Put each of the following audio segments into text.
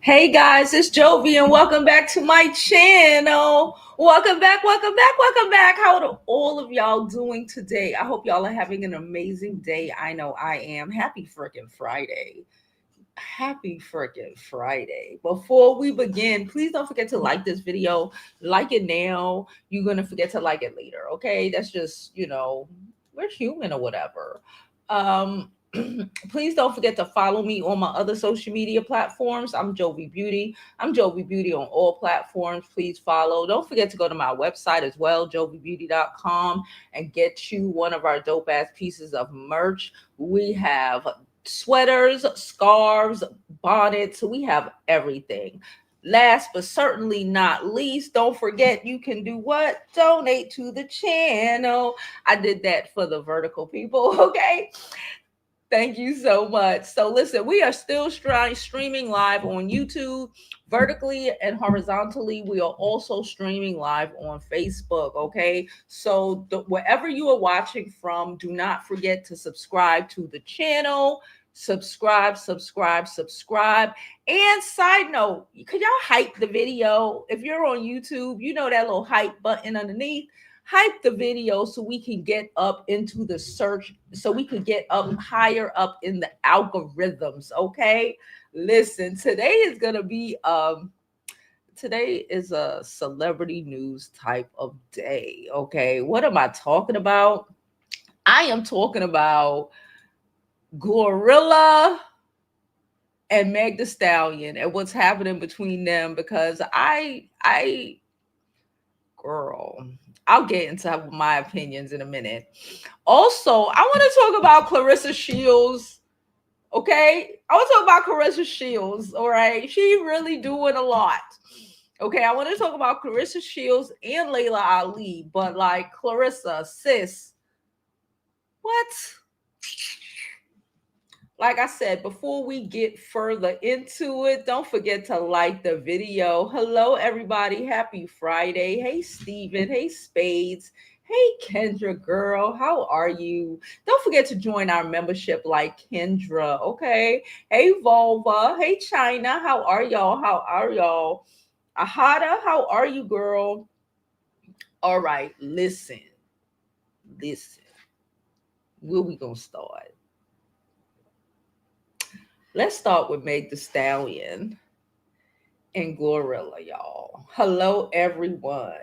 Hey guys, it's Jovi and welcome back to my channel. Welcome back, welcome back, welcome back. How are all of y'all doing today? I hope y'all are having an amazing day. I know I am. Happy freaking Friday. Happy freaking Friday. Before we begin, please don't forget to like this video. Like it now. You're going to forget to like it later, okay? That's just, we're human or whatever. Um Please don't forget to follow me on my other social media platforms. I'm Jovi Beauty. I'm Jovi Beauty on all platforms. Please follow. Don't forget to go to my website as well, jovibeauty.com, and get you one of our dope ass pieces of merch. We have sweaters, scarves, bonnets. We have everything. Last but certainly not least, don't forget you can do what? Donate to the channel. I did that for the vertical people, okay? Thank you so much. So, listen, we are still streaming live on YouTube, vertically and horizontally. We are also streaming live on Facebook. Okay. So, wherever you are watching from, do not forget to subscribe to the channel. Subscribe. And side note, could y'all hype the video? If you're on YouTube, you know that little hype button underneath. Hype the video so we can get up into the search, so we could get up higher up in the algorithms. Okay, listen, today is a celebrity news type of day. Okay, what am I talking about? I am talking about GloRilla and Meg the Stallion and what's happening between them, because I girl, I'll get into my opinions in a minute. Also, I want to talk about Claressa Shields. Okay, I want to talk about Claressa Shields. All right, she really doing a lot. Okay, I want to talk about Claressa Shields and Layla Ali, but like Claressa, sis, what? Like I said, before we get further into it, don't forget to like the video. Hello, everybody. Happy Friday. Hey, Steven. Hey, Spades. Hey, Kendra, girl. How are you? Don't forget to join our membership like Kendra. Okay. Hey, Volva. Hey, China. How are y'all? How are y'all? Ahada, how are you, girl? All right. Listen. Where we going to start? Let's start with Meg the Stallion and GloRilla, y'all. Hello, everyone.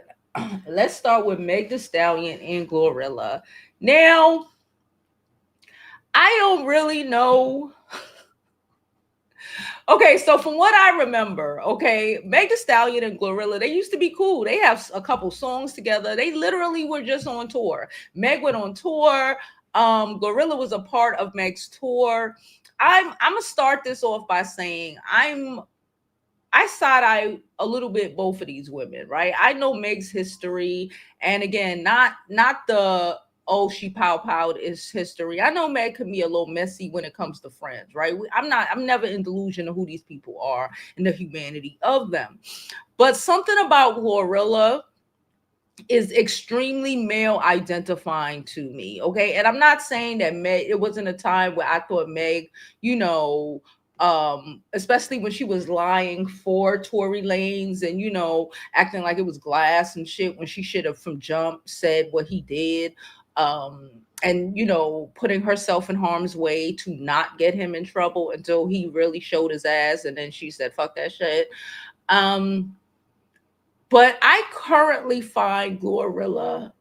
Let's start with Meg the Stallion and GloRilla. Now, I don't really know. Okay, so from what I remember, okay, Meg the Stallion and GloRilla, they used to be cool. They have a couple songs together. They literally were just on tour. Meg went on tour. GloRilla was a part of Meg's tour. I'm gonna start this off by saying I side eye a little bit both of these women, right? I know Meg's history, and again, not the she powed is history. I know Meg can be a little messy when it comes to friends, right? I'm never in delusion of who these people are and the humanity of them. But something about GloRilla is extremely male identifying to me. Okay. And I'm not saying that Meg, it wasn't a time where I thought Meg, you know, especially when she was lying for Tory Lanez and, acting like it was glass and shit when she should have from jump said what he did. And, putting herself in harm's way to not get him in trouble until he really showed his ass. And then she said, fuck that shit. But I currently find GloRilla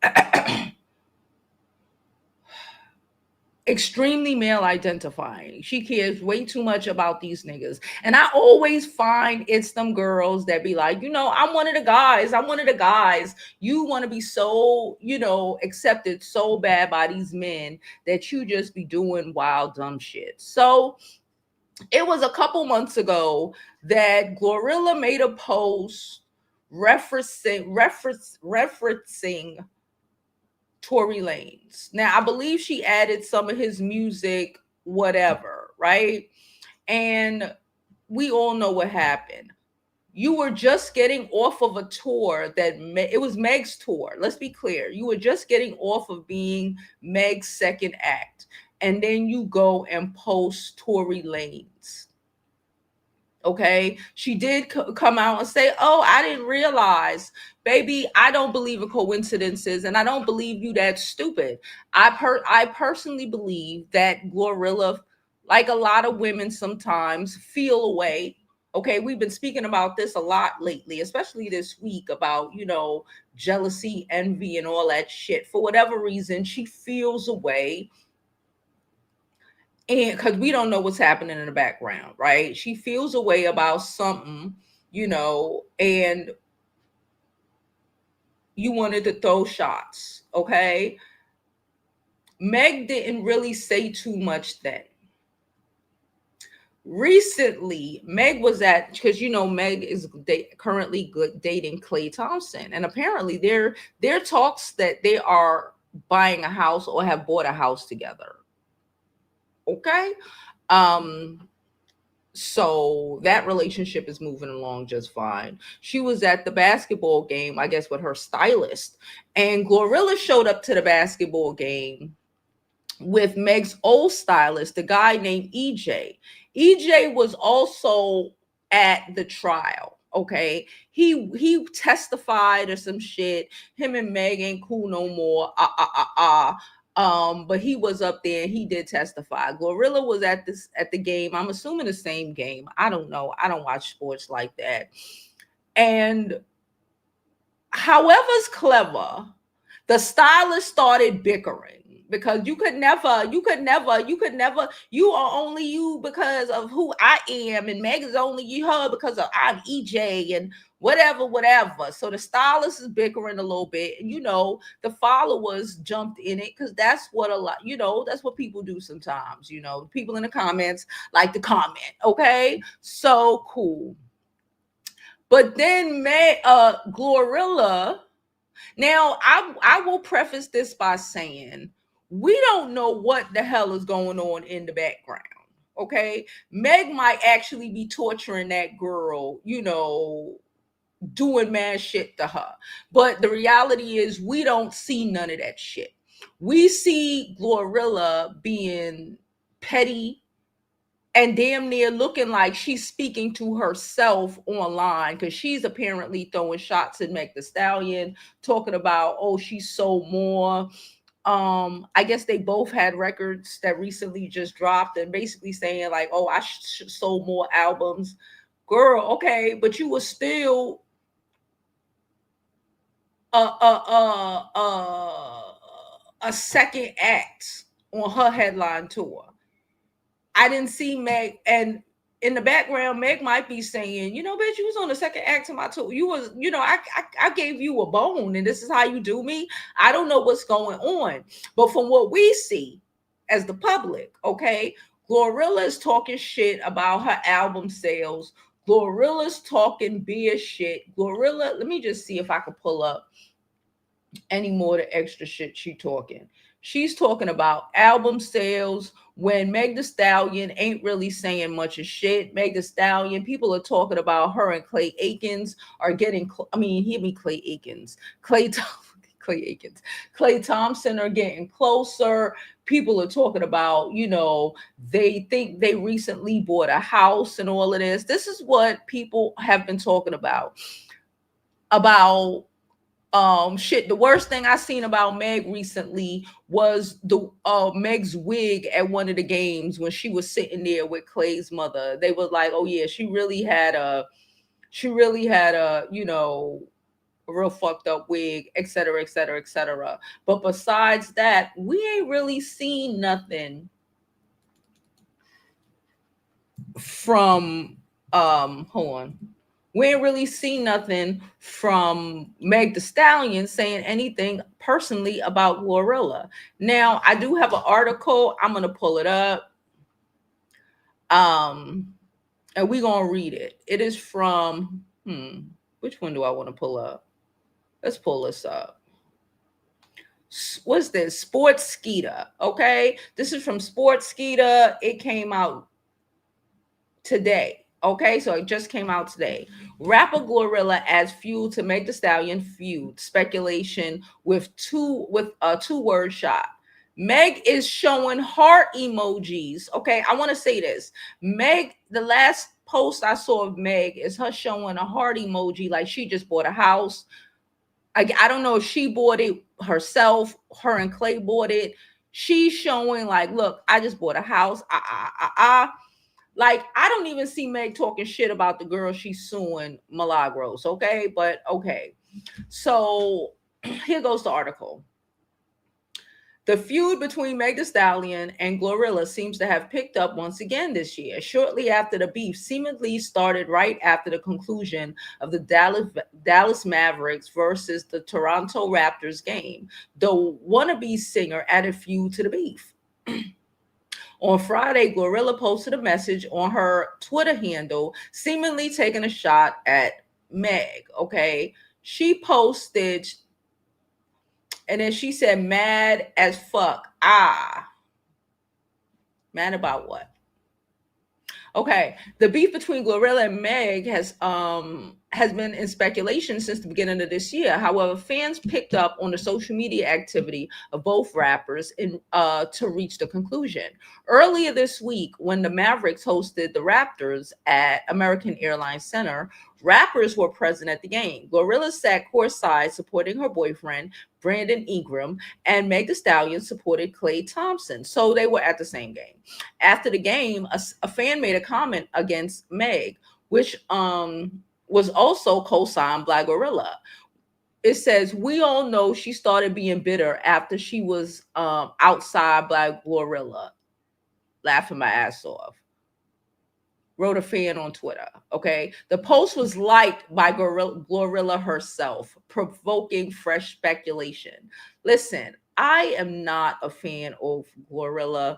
extremely male identifying. She cares way too much about these niggas. And I always find it's them girls that be like, I'm one of the guys. I'm one of the guys. You want to be so, accepted so bad by these men that you just be doing wild, dumb shit. So it was a couple months ago that GloRilla made a post referencing Tory Lanez. Now, I believe she added some of his music, whatever, right? And we all know what happened. You were just getting off of a tour it was Meg's tour. Let's be clear. You were just getting off of being Meg's second act. And then you go and post Tory Lanez. Okay, she did come out and say, "Oh, I didn't realize, baby. I don't believe in coincidences, and I don't believe you that stupid. I personally believe that GloRilla, like a lot of women, sometimes feel away. Okay, we've been speaking about this a lot lately, especially this week about jealousy, envy, and all that shit. For whatever reason, she feels away, and because we don't know what's happening in the background, right? She feels a way about something, and you wanted to throw shots. Okay, Meg didn't really say too much then. Recently, Meg was at, because Meg is currently dating Klay Thompson, and apparently there talks that they are buying a house or have bought a house together. Okay, um so that relationship is moving along just fine. She was at the basketball game, I guess, with her stylist, and GloRilla showed up to the basketball game with Meg's old stylist, the guy named EJ. EJ was also at the trial. Okay, he testified or some shit. Him and Meg ain't cool no more. But he was up there. He did testify. GloRilla was at the game. I'm assuming the same game. I don't know. I don't watch sports like that. And however's clever, the stylist started bickering because you are only you because of who I am, and Meg is only you her because of I'm EJ and whatever. So the stylist is bickering a little bit, and the followers jumped in it because that's what that's what people do sometimes. People in the comments like to comment. Okay, so cool. But then GloRilla. Now, I will preface this by saying we don't know what the hell is going on in the background. Okay, Meg might actually be torturing that girl, doing mad shit to her. But the reality is, we don't see none of that shit. We see GloRilla being petty and damn near looking like she's speaking to herself online, because she's apparently throwing shots at Meg the Stallion, talking about, oh, she sold more. I guess they both had records that recently just dropped, and basically saying like, oh, I sold more albums. Girl, okay, but you were still a second act on her headline tour. I didn't see Meg, and in the background, Meg might be saying, bitch, you was on the second act of my tour. You was, I gave you a bone, and this is how you do me. I don't know what's going on, but from what we see as the public, okay, GloRilla is talking shit about her album sales. GloRilla's talking beer shit. GloRilla, let me just see if I can pull up any more of the extra shit she talking. She's talking about album sales when Meg the Stallion ain't really saying much of shit. Meg the Stallion, people are talking about her and Clay Aikens are getting, hear me, Clay Aikens. Clay Aikens. Clay Thompson are getting closer. People are talking about, they think they recently bought a house and all of this. This is what people have been talking about. Shit, the worst thing I seen about Meg recently was the Meg's wig at one of the games when she was sitting there with Clay's mother. They was like, oh yeah, she really had a real fucked up wig, etc., etc., etc. But besides that, we ain't really seen nothing from hold on. We ain't really seen nothing from Meg the Stallion saying anything personally about GloRilla. Now, I do have an article. I'm gonna pull it up. And we're gonna read it. It is from which one do I want to pull up? Let's pull this up. What's this? Sports Skeeter. Okay, this is from Sports Skeeter. It came out today. Okay, so it just came out today. Rapper GloRilla adds fuel to Meg the Stallion feud. Speculation with a two-word shot. Meg is showing heart emojis. Okay, I want to say this. Meg, the last post I saw of Meg is her showing a heart emoji like she just bought a house. I don't know if she bought it herself, her and Clay bought it. She's showing like, look, I just bought a house. Like, I don't even see Meg talking shit about the girl she's suing, Milagros, okay? But okay. So here goes the article. The feud between Meg Thee Stallion and GloRilla seems to have picked up once again this year, shortly after the beef seemingly started right after the conclusion of the Dallas Mavericks versus the Toronto Raptors game. The wannabe singer added fuel to the beef. On Friday, GloRilla posted a message on her Twitter handle, seemingly taking a shot at Meg. Okay. She posted, and then she said, mad as fuck. Mad about what? Okay, the beef between GloRilla and Meg has been in speculation since the beginning of this year. However, fans picked up on the social media activity of both rappers to reach the conclusion. Earlier this week, when the Mavericks hosted the Raptors at American Airlines Center, rappers were present at the game. GloRilla sat courtside supporting her boyfriend, Brandon Ingram, and Meg Thee Stallion supported Klay Thompson. So they were at the same game. After the game, a fan made a comment against Meg, which was also co-signed by GloRilla. It says, we all know she started being bitter after she was outside by GloRilla, laughing my ass off. Wrote a fan on Twitter. Okay. The post was liked by GloRilla herself, provoking fresh speculation. Listen, I am not a fan of GloRilla,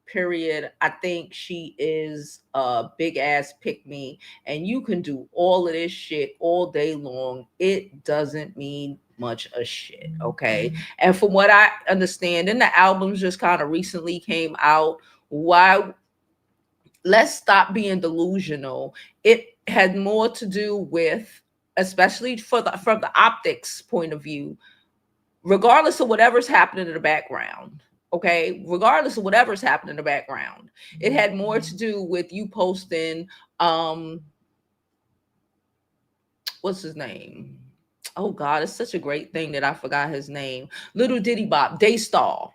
period. I think she is a big ass pick me, and you can do all of this shit all day long. It doesn't mean much of shit. Okay. And from what I understand, and the albums just kind of recently came out, why let's stop being delusional. It had more to do with, especially from the optics point of view, regardless of whatever's happening in the background. Okay, regardless of whatever's happening in the background, it had more to do with you posting what's his name? Oh God, it's such a great thing that I forgot his name. Little Diddy Bop, Daystar.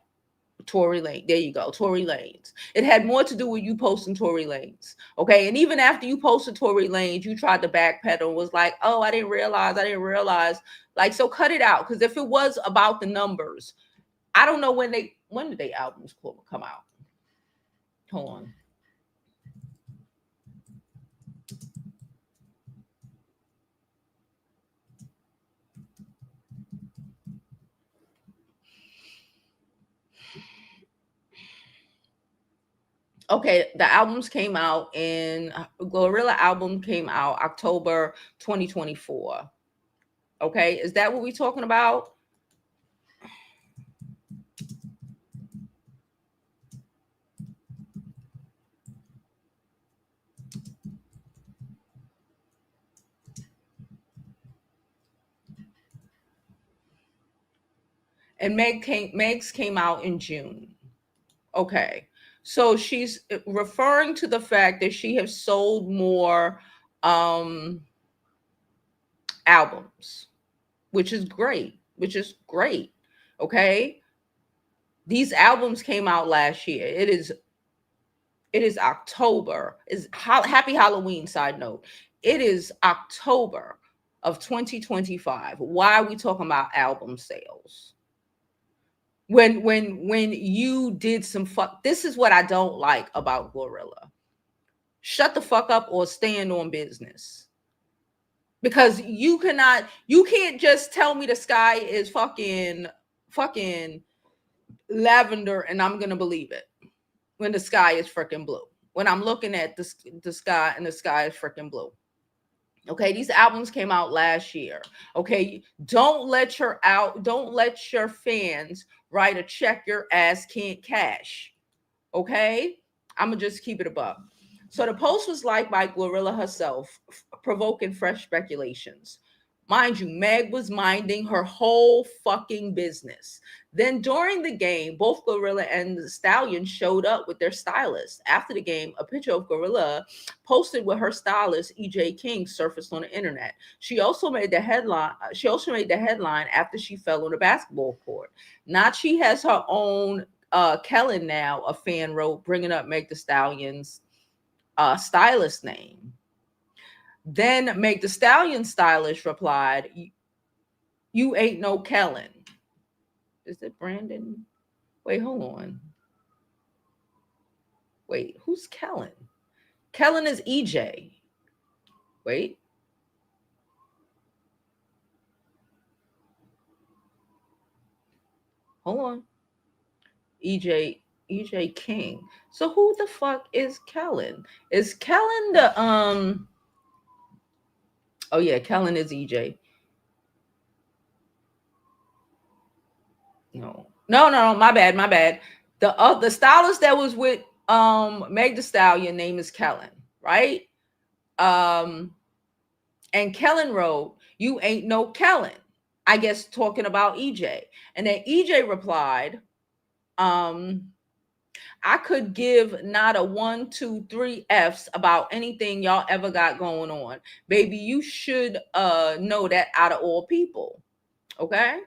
Tory Lane. There you go. Tory Lanez. It had more to do with you posting Tory Lanez. Okay. And even after you posted Tory Lanez, you tried to backpedal and was like, oh, I didn't realize. Like, so cut it out. Because if it was about the numbers, I don't know when did they albums come out? Hold on. Okay, the albums came out in GloRilla album came out October 2024. Okay, is that what we're talking about? And Meg's came out in June. Okay. So she's referring to the fact that she has sold more albums, which is great, Okay. These albums came out last year. It is October. Happy Halloween, side note. It is October of 2025. Why are we talking about album sales? When you did some fuck, this is what I don't like about GloRilla. Shut the fuck up or stand on business. Because you can't just tell me the sky is fucking lavender and I'm gonna believe it when the sky is freaking blue. When I'm looking at the sky and the sky is freaking blue. Okay, these albums came out last year. Okay, don't let your fans write a check your ass can't cash. Okay, I'm gonna just keep it above. So the post was liked by GloRilla herself, provoking fresh speculations. Mind you, Meg was minding her whole fucking business. Then during the game, both GloRilla and the Stallion showed up with their stylist. After the game, a picture of GloRilla posted with her stylist EJ King surfaced on the internet. She also made the headline. She also made the headline after she fell on the basketball court. Nachi has her own Kellen now, a fan wrote, bringing up Meg the Stallion's stylist name. Then Meg the Stallion stylist replied, "You ain't no Kellen." Is it Brandon? Wait, hold on. Wait, who's Kellen? Kellen is EJ. Wait. Hold on. EJ King. So who the fuck is Kellen? Is Kellen the Oh yeah, Kellen is EJ. No, my bad. The stylist that was with Meg the Stallion name is Kellen, right? Um and Kellen wrote, "You ain't no Kellen." I guess talking about EJ. And then EJ replied, um, "I could give not a 1, 2, 3 F's about anything y'all ever got going on. Baby, you should know that out of all people." Okay.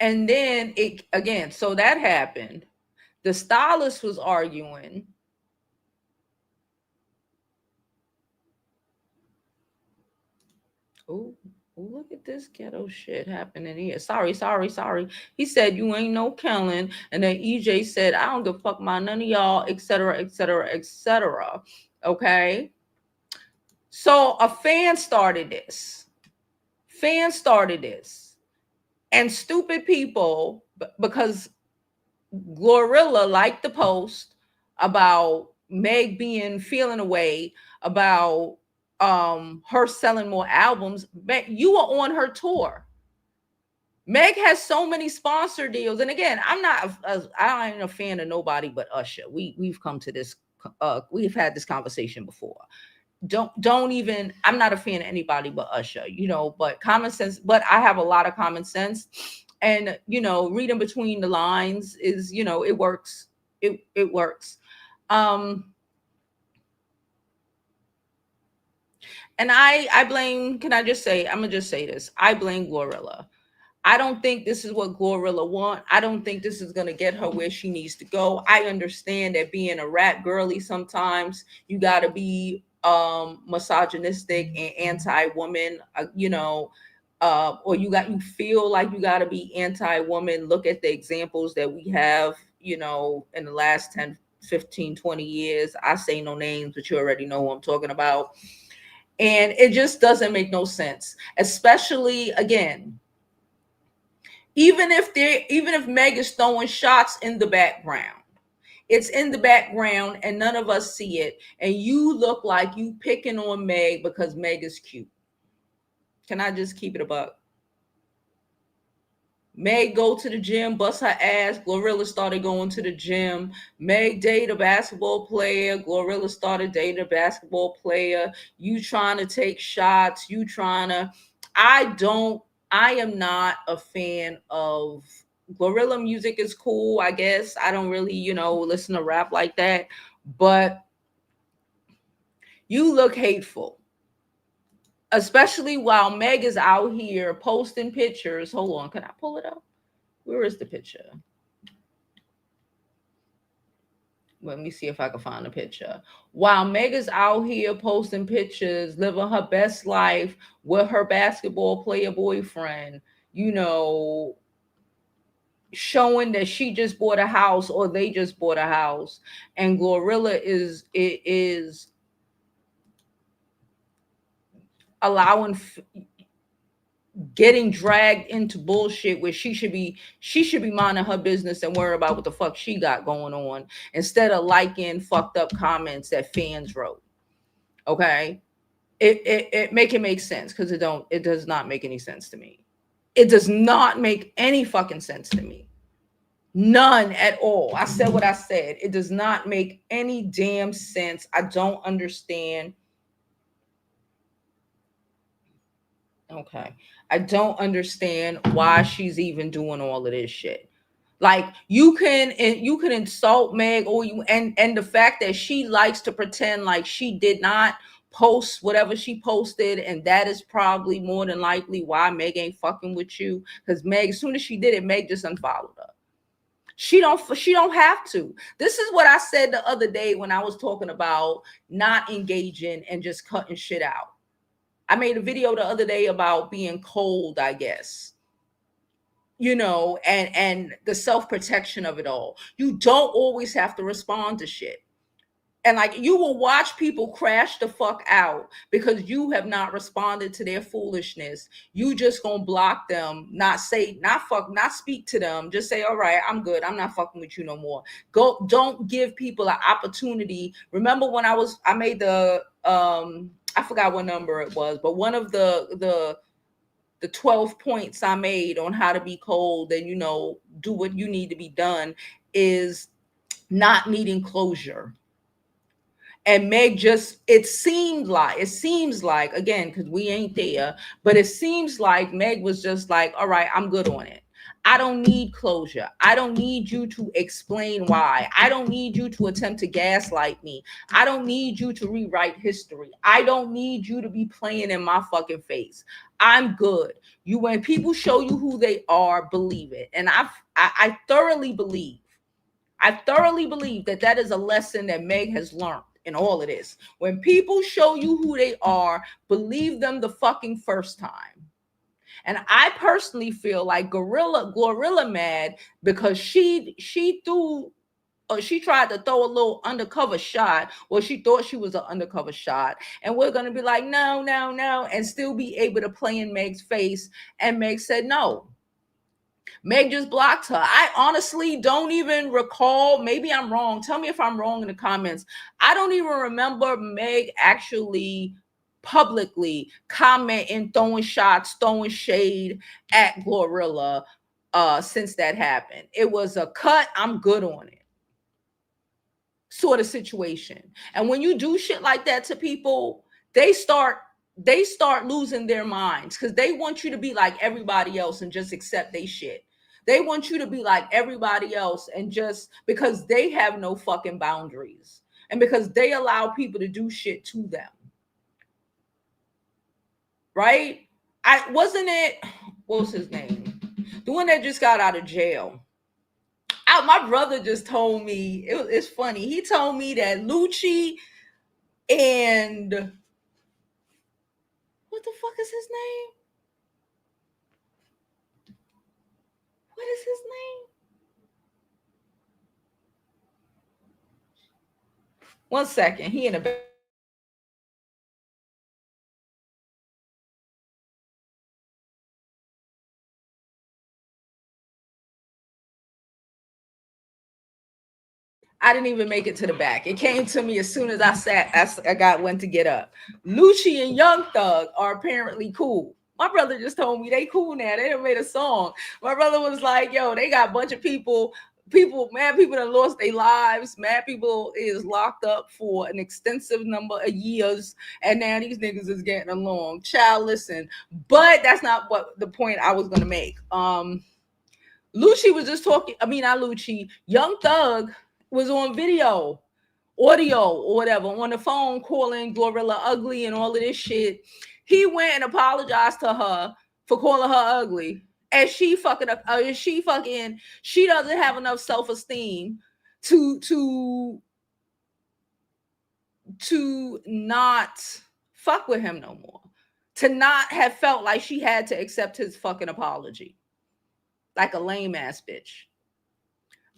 And then it again, so that happened. The stylist was arguing. Oh, look at this ghetto shit happening here. Sorry. He said, "You ain't no Kellen." And then EJ said, "I don't give a fuck about none of y'all," etc., etc., etc. Okay. So a fan started this. And stupid people, because GloRilla liked the post about Meg being feeling away about her selling more albums. Meg, you were on her tour. Meg has so many sponsor deals, and again, I ain't a fan of nobody but Usher. We've come to this. We've had this conversation before. Don't even. I'm not a fan of anybody but Usher. But common sense. But I have a lot of common sense, and reading between the lines is it works. It works. And I blame. Can I just say? I'm gonna just say this. I blame GloRilla. I don't think this is what GloRilla want. I don't think this is gonna get her where she needs to go. I understand that being a rap girly, sometimes you gotta be misogynistic and anti-woman, or you feel like you gotta be anti-woman. Look at the examples that we have, in the last 10, 15, 20 years. I say no names, but you already know who I'm talking about. And it just doesn't make no sense, especially again, even if Meg is throwing shots in the background, it's in the background and none of us see it, and you look like you picking on Meg because Meg is cute. Can I just keep it a buck? Meg go to the gym, bust her ass. GloRilla started going to the gym. Meg date a basketball player. GloRilla started dating a basketball player. You trying to take shots. You trying to. I am not a fan of GloRilla music. Is cool, I guess. I don't really, listen to rap like that. But you look hateful. Especially while Meg is out here posting pictures. Hold on, can I pull it up? Where is the picture? Let me see if I can find a picture. While Meg is out here posting pictures, living her best life with her basketball player boyfriend, showing that she just bought a house or they just bought a house, and GloRilla is allowing getting dragged into bullshit where she should be minding her business and worry about what the fuck she got going on, instead of liking fucked up comments that fans wrote. Okay. It make it make sense, because it does not make any sense to me. It does not make any fucking sense to me. None at all. I said what I said. It does not make any damn sense. I don't understand. Okay. I don't understand why she's even doing all of this shit. Like you can insult Meg, or you and the fact that she likes to pretend like she did not post whatever she posted, and that is probably more than likely why Meg ain't fucking with you. Because Meg, as soon as she did it, Meg just unfollowed her. She don't have to. This is what I said the other day when I was talking about not engaging and just cutting shit out. I made a video the other day about being cold, I guess. And the self-protection of it all. You don't always have to respond to shit. And like, you will watch people crash the fuck out because you have not responded to their foolishness. You just gonna block them, not say, not speak to them. Just say, all right, I'm good. I'm not fucking with you no more. Don't give people an opportunity. Remember when I made the I forgot what number it was, but one of the 12 points I made on how to be cold and do what you need to be done is not needing closure. And Meg just, it seems like, again, because we ain't there, but it seems like Meg was just like, all right, I'm good on it. I don't need closure. I don't need you to explain why. I don't need you to attempt to gaslight me. I don't need you to rewrite history. I don't need you to be playing in my fucking face. I'm good. When people show you who they are, believe it. And I thoroughly believe that is a lesson that Meg has learned in all of this. When people show you who they are, believe them the fucking first time. And I personally feel like GloRilla mad because she tried to throw a little undercover shot, or she thought she was an undercover shot. And we're going to be like, no, no, no, and still be able to play in Meg's face. And Meg said no. Meg just blocked her. I honestly don't even recall. Maybe I'm wrong. Tell me if I'm wrong in the comments. I don't even remember Meg actually publicly commenting, throwing shots, throwing shade at GloRilla since that happened. It was a cut, I'm good on it sort of situation. And when you do shit like that to people, they start losing their minds because they want you to be like everybody else and just accept they shit. They want you to be like everybody else and just because they have no fucking boundaries and because they allow people to do shit to them. Right? What was his name? The one that just got out of jail. My brother just told me, it's funny. He told me that Lucci and what the fuck is his name? What is his name? One second. He in a I didn't even make it to the back. It came to me as soon as went to get up. Lucci and Young Thug are apparently cool. My brother just told me they cool now. They done made a song. My brother was like, yo, they got a bunch of people that lost their lives. Mad people is locked up for an extensive number of years. And now these niggas is getting along. Child, listen. But that's not what the point I was going to make. Lucci was just talking. I mean, not Lucci. Young Thug was on audio or whatever on the phone calling GloRilla ugly and all of this shit. He went and apologized to her for calling her ugly. And she she doesn't have enough self-esteem to not fuck with him no more. To not have felt like she had to accept his fucking apology. Like a lame ass bitch.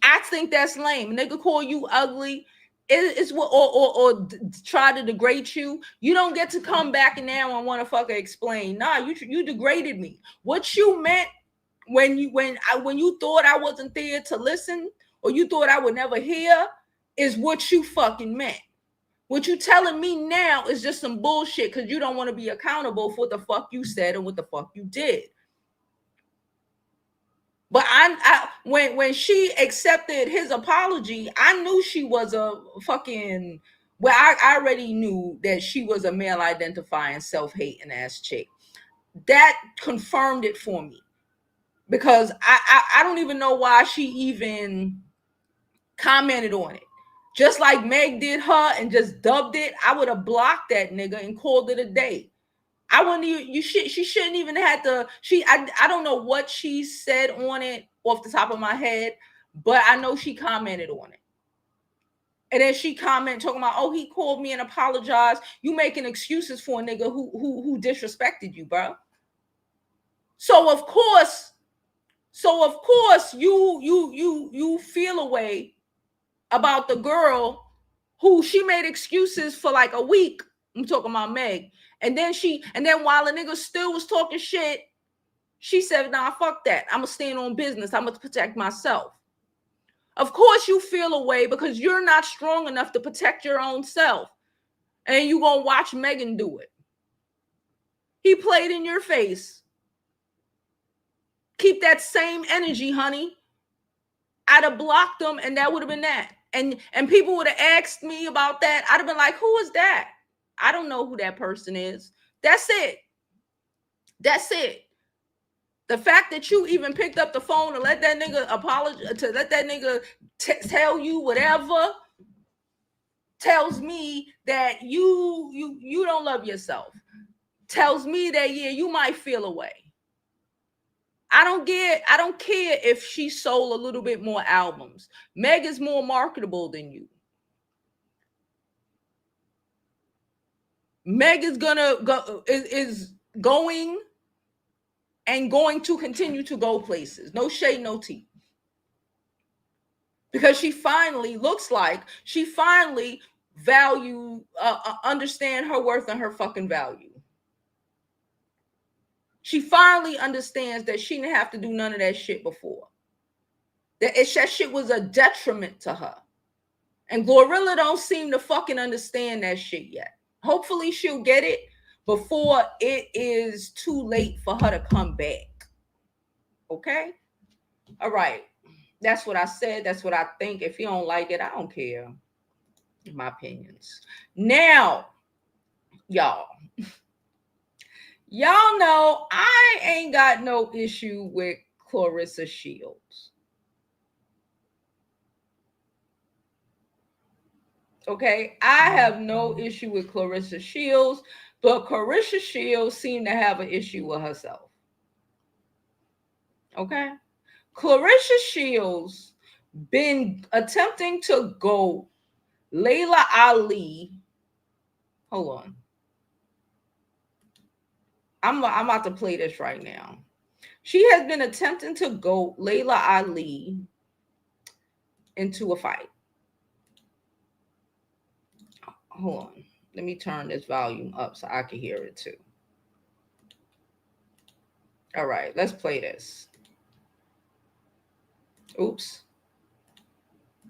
I think that's lame. Nigga call you ugly. It's what or try to degrade you. You don't get to come back now and want to fucking explain. Nah, you degraded me. What you meant when you thought I wasn't there to listen or you thought I would never hear is what you fucking meant. What you telling me now is just some bullshit because you don't want to be accountable for what the fuck you said and what the fuck you did. But when she accepted his apology, I knew she was a fucking. Well, I already knew that she was a male identifying, self-hating ass chick. That confirmed it for me, because I don't even know why she even commented on it. Just like Meg did her and just dubbed it, I would have blocked that nigga and called it a day. I wouldn't even, she shouldn't even have to, I don't know what she said on it off the top of my head, but I know she commented on it. And then she commented talking about, oh, he called me and apologized. You making excuses for a nigga who disrespected you, bro. So of course you feel a way about the girl who she made excuses for like a week. I'm talking about Meg. And then while the nigga still was talking shit, she said, nah, fuck that. I'm gonna stand on business. I'm gonna protect myself. Of course you feel a way because you're not strong enough to protect your own self. And you gonna watch Megan do it. He played in your face. Keep that same energy, honey. I'd have blocked them and that would have been that. And people would have asked me about that. I'd have been like, who is that? I don't know who that person is. That's it. That's it. The fact that you even picked up the phone and let that nigga apologize, to let that nigga tell you whatever, tells me that you don't love yourself. Tells me that, yeah, you might feel away. I don't care if she sold a little bit more albums. Meg is more marketable than you. Meg is is going and going to continue to go places. No shade, no tea. Because she finally looks like she finally understand her worth and her fucking value. She finally understands that she didn't have to do none of that shit before. That shit was a detriment to her. And GloRilla don't seem to fucking understand that shit yet. Hopefully she'll get it before it is too late for her to come back. Okay? All right. That's what I said. That's what I think. If you don't like it, I don't care. My opinions. Now, y'all know I ain't got no issue with Claressa Shields. Okay, I have no issue with Claressa Shields, but Claressa Shields seemed to have an issue with herself. Okay, Claressa Shields been attempting to go Layla Ali. Hold on. I'm about to play this right now. She has been attempting to go Layla Ali into a fight. Hold on. Let me turn this volume up so I can hear it too. All right, let's play this. Oops.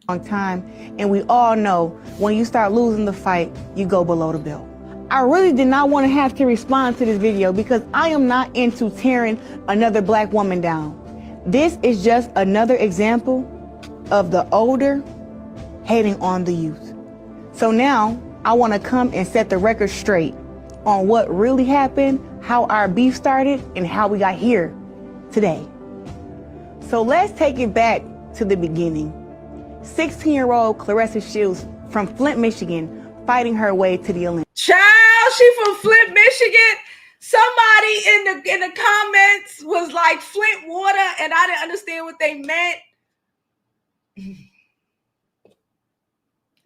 Long time, and we all know when you start losing the fight, you go below the belt. I really did not want to have to respond to this video because I am not into tearing another black woman down. This is just another example of the older hating on the youth. So now I want to come and set the record straight on what really happened, how our beef started, and how we got here today. So let's take it back to the beginning. 16-year-old Claressa Shields from Flint, Michigan, fighting her way to the Olympics. Child, she from Flint, Michigan. Somebody in the comments was like Flint water, and I didn't understand what they meant.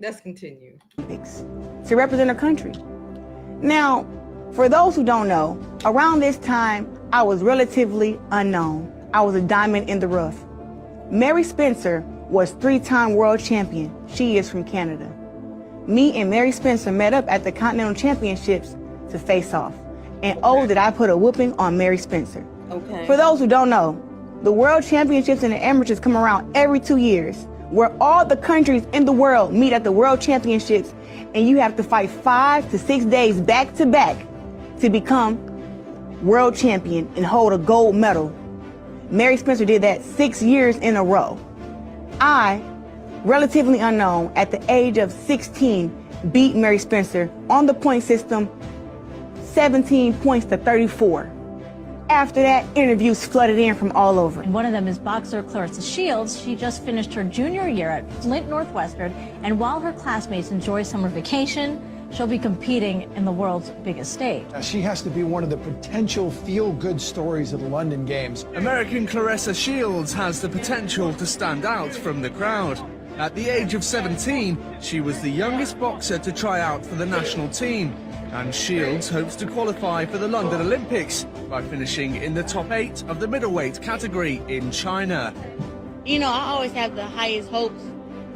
Let's continue. To represent her country. Now, for those who don't know, around this time, I was relatively unknown. I was a diamond in the rough. Mary Spencer was 3-time world champion. She is from Canada. Me and Mary Spencer met up at the Continental Championships to face off. And oh, did I put a whooping on Mary Spencer. Okay. For those who don't know, the World Championships and the amateurs come around every 2 years, where all the countries in the world meet at the World Championships, and you have to fight 5 to 6 days back to back to become world champion and hold a gold medal. Mary Spencer did that 6 years in a row. I, relatively unknown, at the age of 16, beat Mary Spencer on the point system, 17 points to 34. After that, interviews flooded in from all over. And one of them is boxer Claressa Shields. She just finished her junior year at Flint Northwestern, and while her classmates enjoy summer vacation, she'll be competing in the world's biggest stage. She has to be one of the potential feel-good stories of the London Games. American Claressa Shields has the potential to stand out from the crowd. At the age of 17, she was the youngest boxer to try out for the national team. And Shields hopes to qualify for the London Olympics by finishing in the top 8 of the middleweight category in China. You know, I always have the highest hopes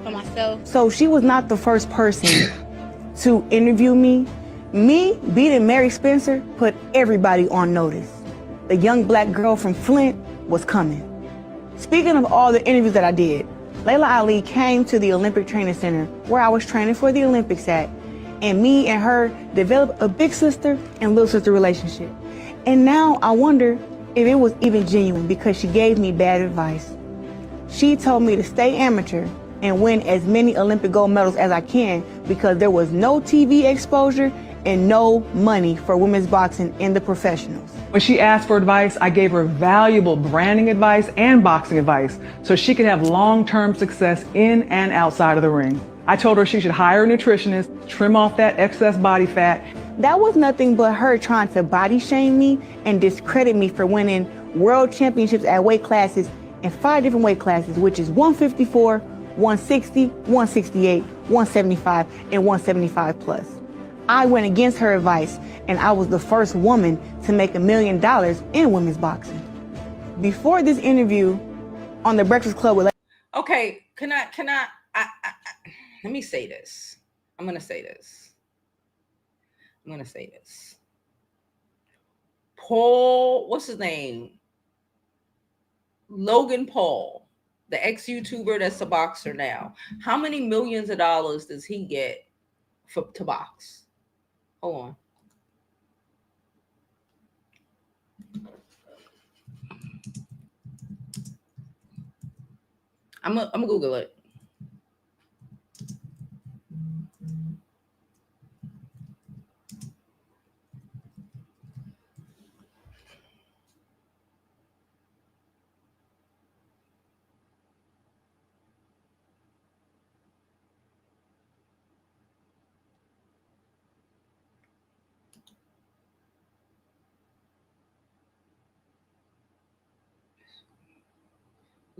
for myself. So she was not the first person to interview me. Me beating Mary Spencer put everybody on notice. The young black girl from Flint was coming. Speaking of all the interviews that I did, Layla Ali came to the Olympic Training Center where I was training for the Olympics at, and me and her developed a big sister and little sister relationship. And now I wonder if it was even genuine, because she gave me bad advice. She told me to stay amateur and win as many Olympic gold medals as I can, because there was no TV exposure and no money for women's boxing in the professionals. When she asked for advice, I gave her valuable branding advice and boxing advice so she could have long-term success in and outside of the ring. I told her she should hire a nutritionist, trim off that excess body fat. That was nothing but her trying to body shame me and discredit me for winning world championships at weight classes in 5 different weight classes, which is 154, 160, 168, 175, and 175 plus. I went against her advice, and I was the first woman to make $1 million in women's boxing. Before this interview on The Breakfast Club with... Okay, can I let me say this. I'm going to say this. Paul, what's his name? Logan Paul, the ex-YouTuber that's a boxer now. How many millions of dollars does he get to box? Hold on. I'm gonna Google it.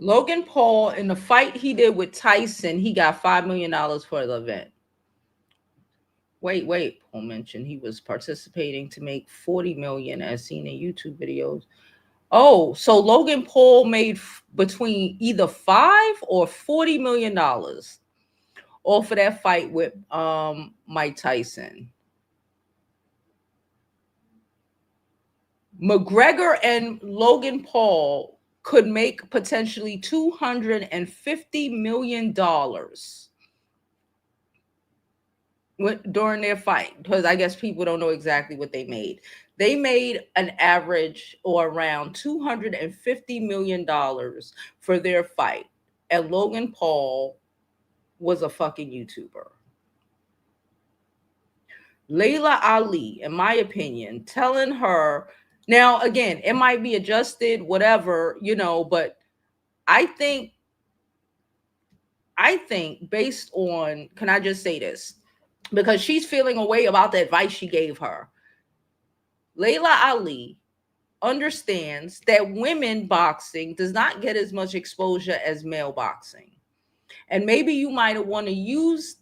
Logan Paul, in the fight he did with Tyson, he got $5 million for the event. Wait, Paul mentioned he was participating to make $40 million as seen in YouTube videos. Oh, so Logan Paul made between either $5 or $40 million off of that fight with Mike Tyson. McGregor and Logan Paul could make potentially $250 million during their fight, because I guess people don't know exactly what they made. They made an average or around $250 million for their fight. And Logan Paul was a fucking YouTuber. Layla Ali, in my opinion, telling her, now again, it might be adjusted, whatever, but I think based on, can I just say this? Because she's feeling a way about the advice she gave her. Layla Ali understands that women boxing does not get as much exposure as male boxing. And maybe you might want to use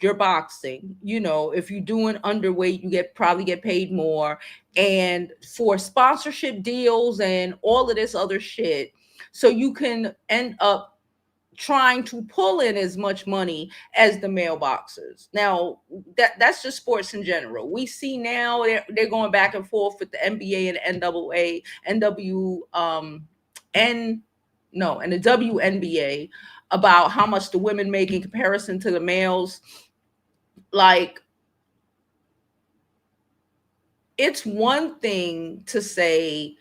your boxing, if you're doing underweight, you probably get paid more, and for sponsorship deals and all of this other shit, so you can end up trying to pull in as much money as the male boxers. Now, that's just sports in general. We see now they're going back and forth with the NBA and the and the WNBA about how much the women make in comparison to the males. Like, it's one thing to say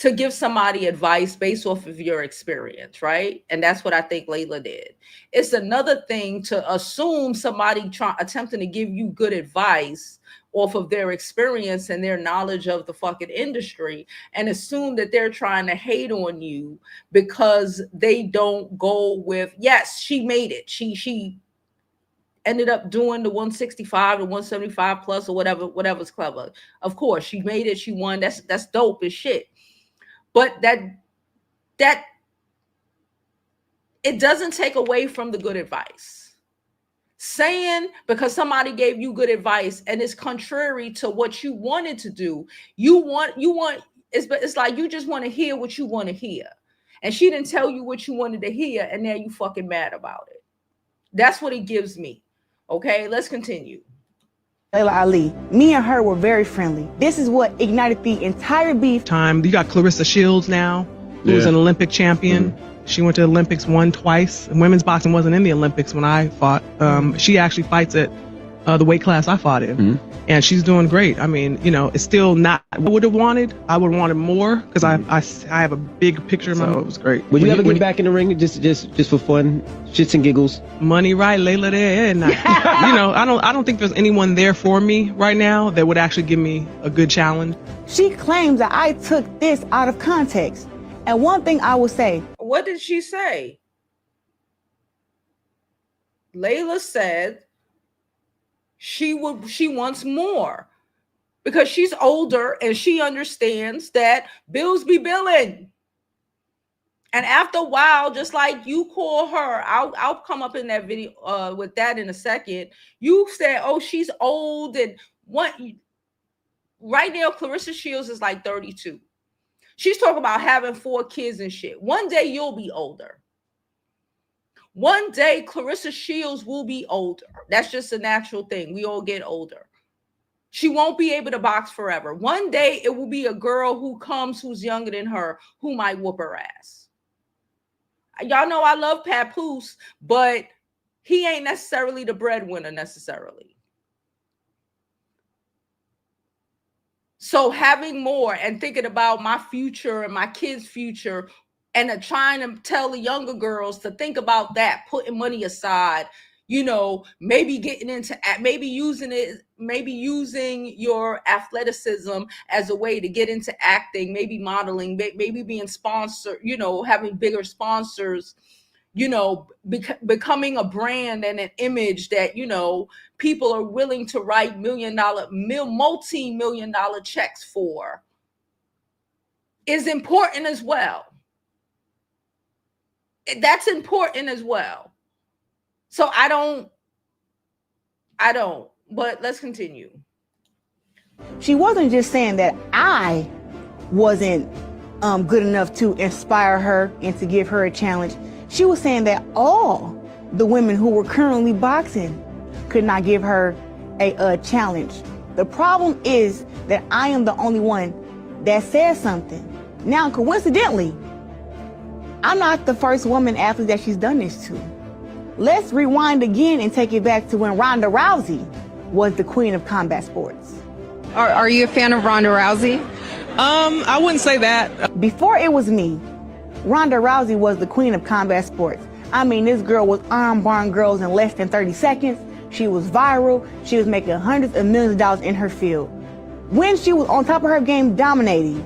to give somebody advice based off of your experience, right? And that's what I think Layla did. It's another thing to assume somebody attempting to give you good advice off of their experience and their knowledge of the fucking industry, and assume that they're trying to hate on you because they don't go with, yes, she made it. She ended up doing the 165 to 175 plus or whatever's clever. Of course, she made it, she won. That's dope as shit. But that it doesn't take away from the good advice. Saying because somebody gave you good advice and it's contrary to what you wanted to do, it's like you just want to hear what you want to hear. And she didn't tell you what you wanted to hear, and now you fucking mad about it. That's what it gives me. Okay, let's continue. Layla Ali, me and her were very friendly. This is what ignited the entire beef. You got Claressa Shields now, who was an Olympic champion. She went to the Olympics, won twice. Women's boxing wasn't in the Olympics when I fought. She actually fights at the weight class I fought in. And she's doing great. I mean, you know, it's still not what I would have wanted. I would have wanted more because I have a big picture in my head. It was great. Would you ever get back in the ring just for fun, shits and giggles? Money right, Layla there, and you know, I don't think there's anyone there for me right now that would actually give me a good challenge. She claims that I took this out of context. And one thing I will say. What did she say? Layla said she wants more because she's older and she understands that bills be billing. And after a while, just like you call her, I'll come up in that video with that in a second. You said, oh, she's old, and what? Right now, Claressa Shields is like 32. She's talking about having 4 kids and shit. One day you'll be older. One day Claressa Shields will be older. That's just a natural thing. We all get older. She won't be able to box forever. One day it will be a girl who's younger than her who might whoop her ass. Y'all know I love Papoose, but he ain't necessarily the breadwinner necessarily. So having more and thinking about my future and my kids' future and trying to tell the younger girls to think about that, putting money aside, you know, maybe getting into, maybe using your athleticism as a way to get into acting, maybe modeling, maybe being sponsored, you know, having bigger sponsors, you know, becoming a brand and an image that, you know, people are willing to write multi-million-dollar checks for is important as well. That's important as well. So I don't, but let's continue. She wasn't just saying that I wasn't good enough to inspire her and to give her a challenge. She was saying that all the women who were currently boxing could not give her a challenge. The problem is that I am the only one that says something. Now, coincidentally, I'm not the first woman athlete that she's done this to. Let's rewind again and take it back to when Ronda Rousey was the queen of combat sports. Are you a fan of Ronda Rousey? I wouldn't say that. Before it was me, Ronda Rousey was the queen of combat sports. I mean, this girl was arm-barring girls in less than 30 seconds. She was viral. She was making hundreds of millions of dollars in her field. When she was on top of her game dominating,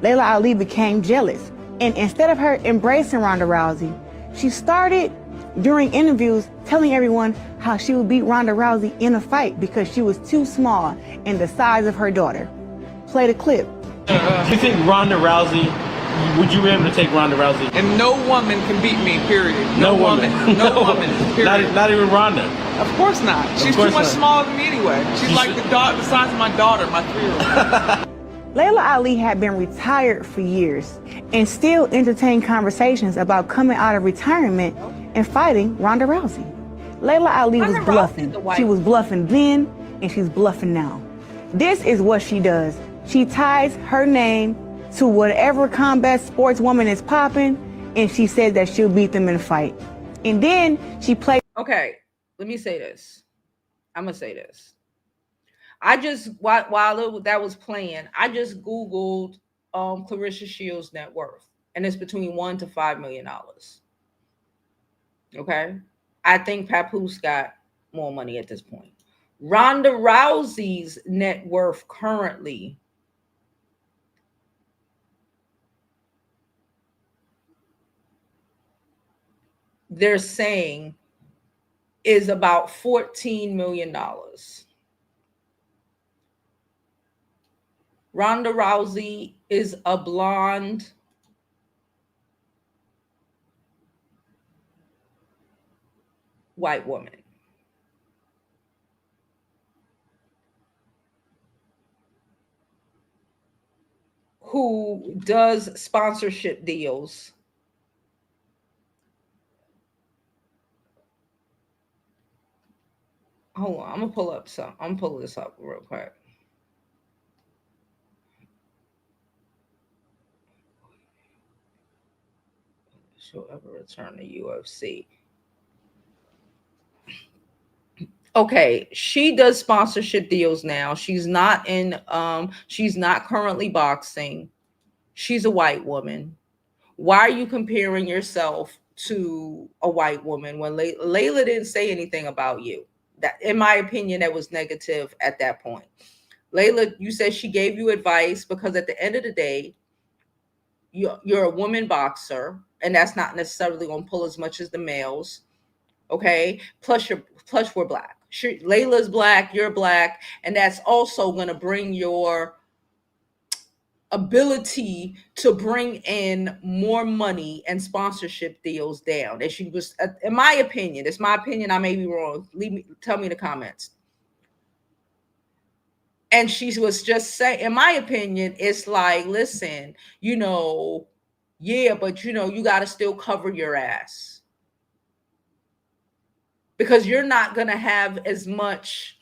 Layla Ali became jealous. And instead of her embracing Ronda Rousey, she started during interviews telling everyone how she would beat Ronda Rousey in a fight because she was too small and the size of her daughter. Play the clip. Do you think Ronda Rousey, would you be able to take Ronda Rousey? And no woman can beat me, period. No woman. No woman, period. Not even Ronda. Of course not. She's too much smaller than me anyway. She's like the size of my daughter, my 3-year-old. Layla Ali had been retired for years and still entertained conversations about coming out of retirement and fighting Ronda Rousey. Layla Ali was bluffing. She was bluffing then and she's bluffing now. This is what she does. She ties her name to whatever combat sports woman is popping, and she said that she'll beat them in a fight. And then she played. Okay, let me say this. I'm gonna say this. I just, while that was playing, I just Googled Claressa Shields' net worth, and it's between $1 to $5 million. Okay, I think Papoose got more money at this point. Ronda Rousey's net worth currently they're saying is about $14 million. Ronda Rousey is a blonde white woman. Who does sponsorship deals. Hold on, I'm gonna pull up some. I'm gonna pull this up real quick. She'll ever return to UFC. Okay, she does sponsorship deals now. She's not currently boxing. She's a white woman. Why are you comparing yourself to a white woman when Layla didn't say anything about you? That, in my opinion, that was negative at that point. Layla, you said she gave you advice because at the end of the day, you're a woman boxer, and that's not necessarily going to pull as much as the males. Okay, plus we're black. Layla's black, you're black, and that's also going to bring your ability to bring in more money and sponsorship deals down. And she was, in my opinion, it's my opinion, I may be wrong. Tell me in the comments. And she was just saying, in my opinion, it's like, listen, yeah, but you got to still cover your ass. Because you're not going to have as much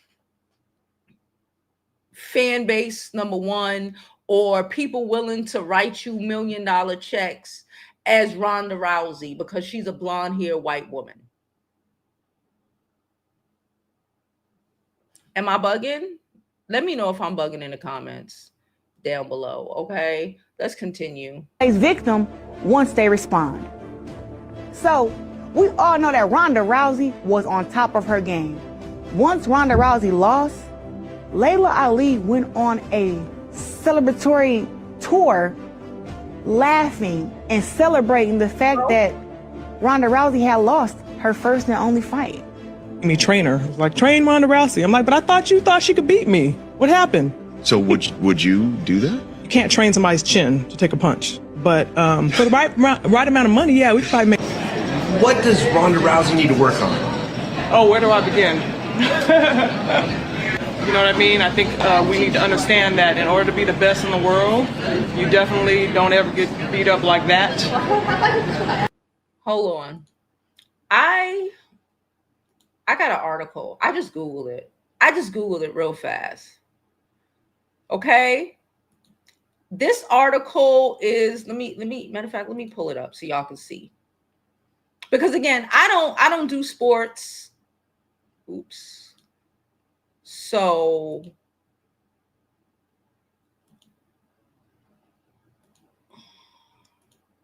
fan base, number one, or people willing to write you $1 million checks as Ronda Rousey, because she's a blonde-haired white woman. Am I bugging? Let me know if I'm bugging in the comments down below, okay? Let's continue. Victim once they respond. So, we all know that Ronda Rousey was on top of her game. Once Ronda Rousey lost, Layla Ali went on a celebratory tour laughing and celebrating the fact that Ronda Rousey had lost her first and only fight. Me trainer, like, train Ronda Rousey. I'm like, but I thought you thought she could beat me. What happened? So would you do that? You can't train somebody's chin to take a punch. But for the right amount of money, yeah, we could probably make. What does Ronda Rousey need to work on? Oh, where do I begin? You know what I mean? I think we need to understand that in order to be the best in the world, you definitely don't ever get beat up like that. Hold on. I got an article. I just Googled it real fast. Okay. This article is, matter of fact, let me pull it up so y'all can see. Because again, I don't do sports. Oops. So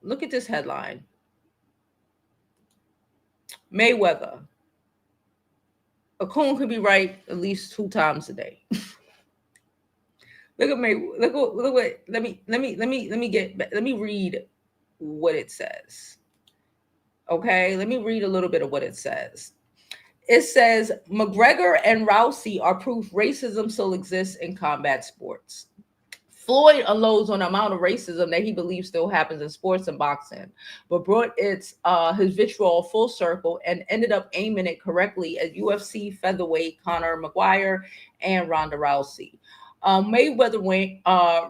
look at this headline. Mayweather. A coon could be right at least 2 times a day. Look at me. Look what. Let me read what it says. Okay, let me read a little bit of what it says. It says McGregor and Rousey are proof racism still exists in combat sports. Floyd unloads on the amount of racism that he believes still happens in sports and boxing, but brought his vitriol full circle and ended up aiming it correctly at UFC featherweight Conor McGregor and Ronda Rousey. Mayweather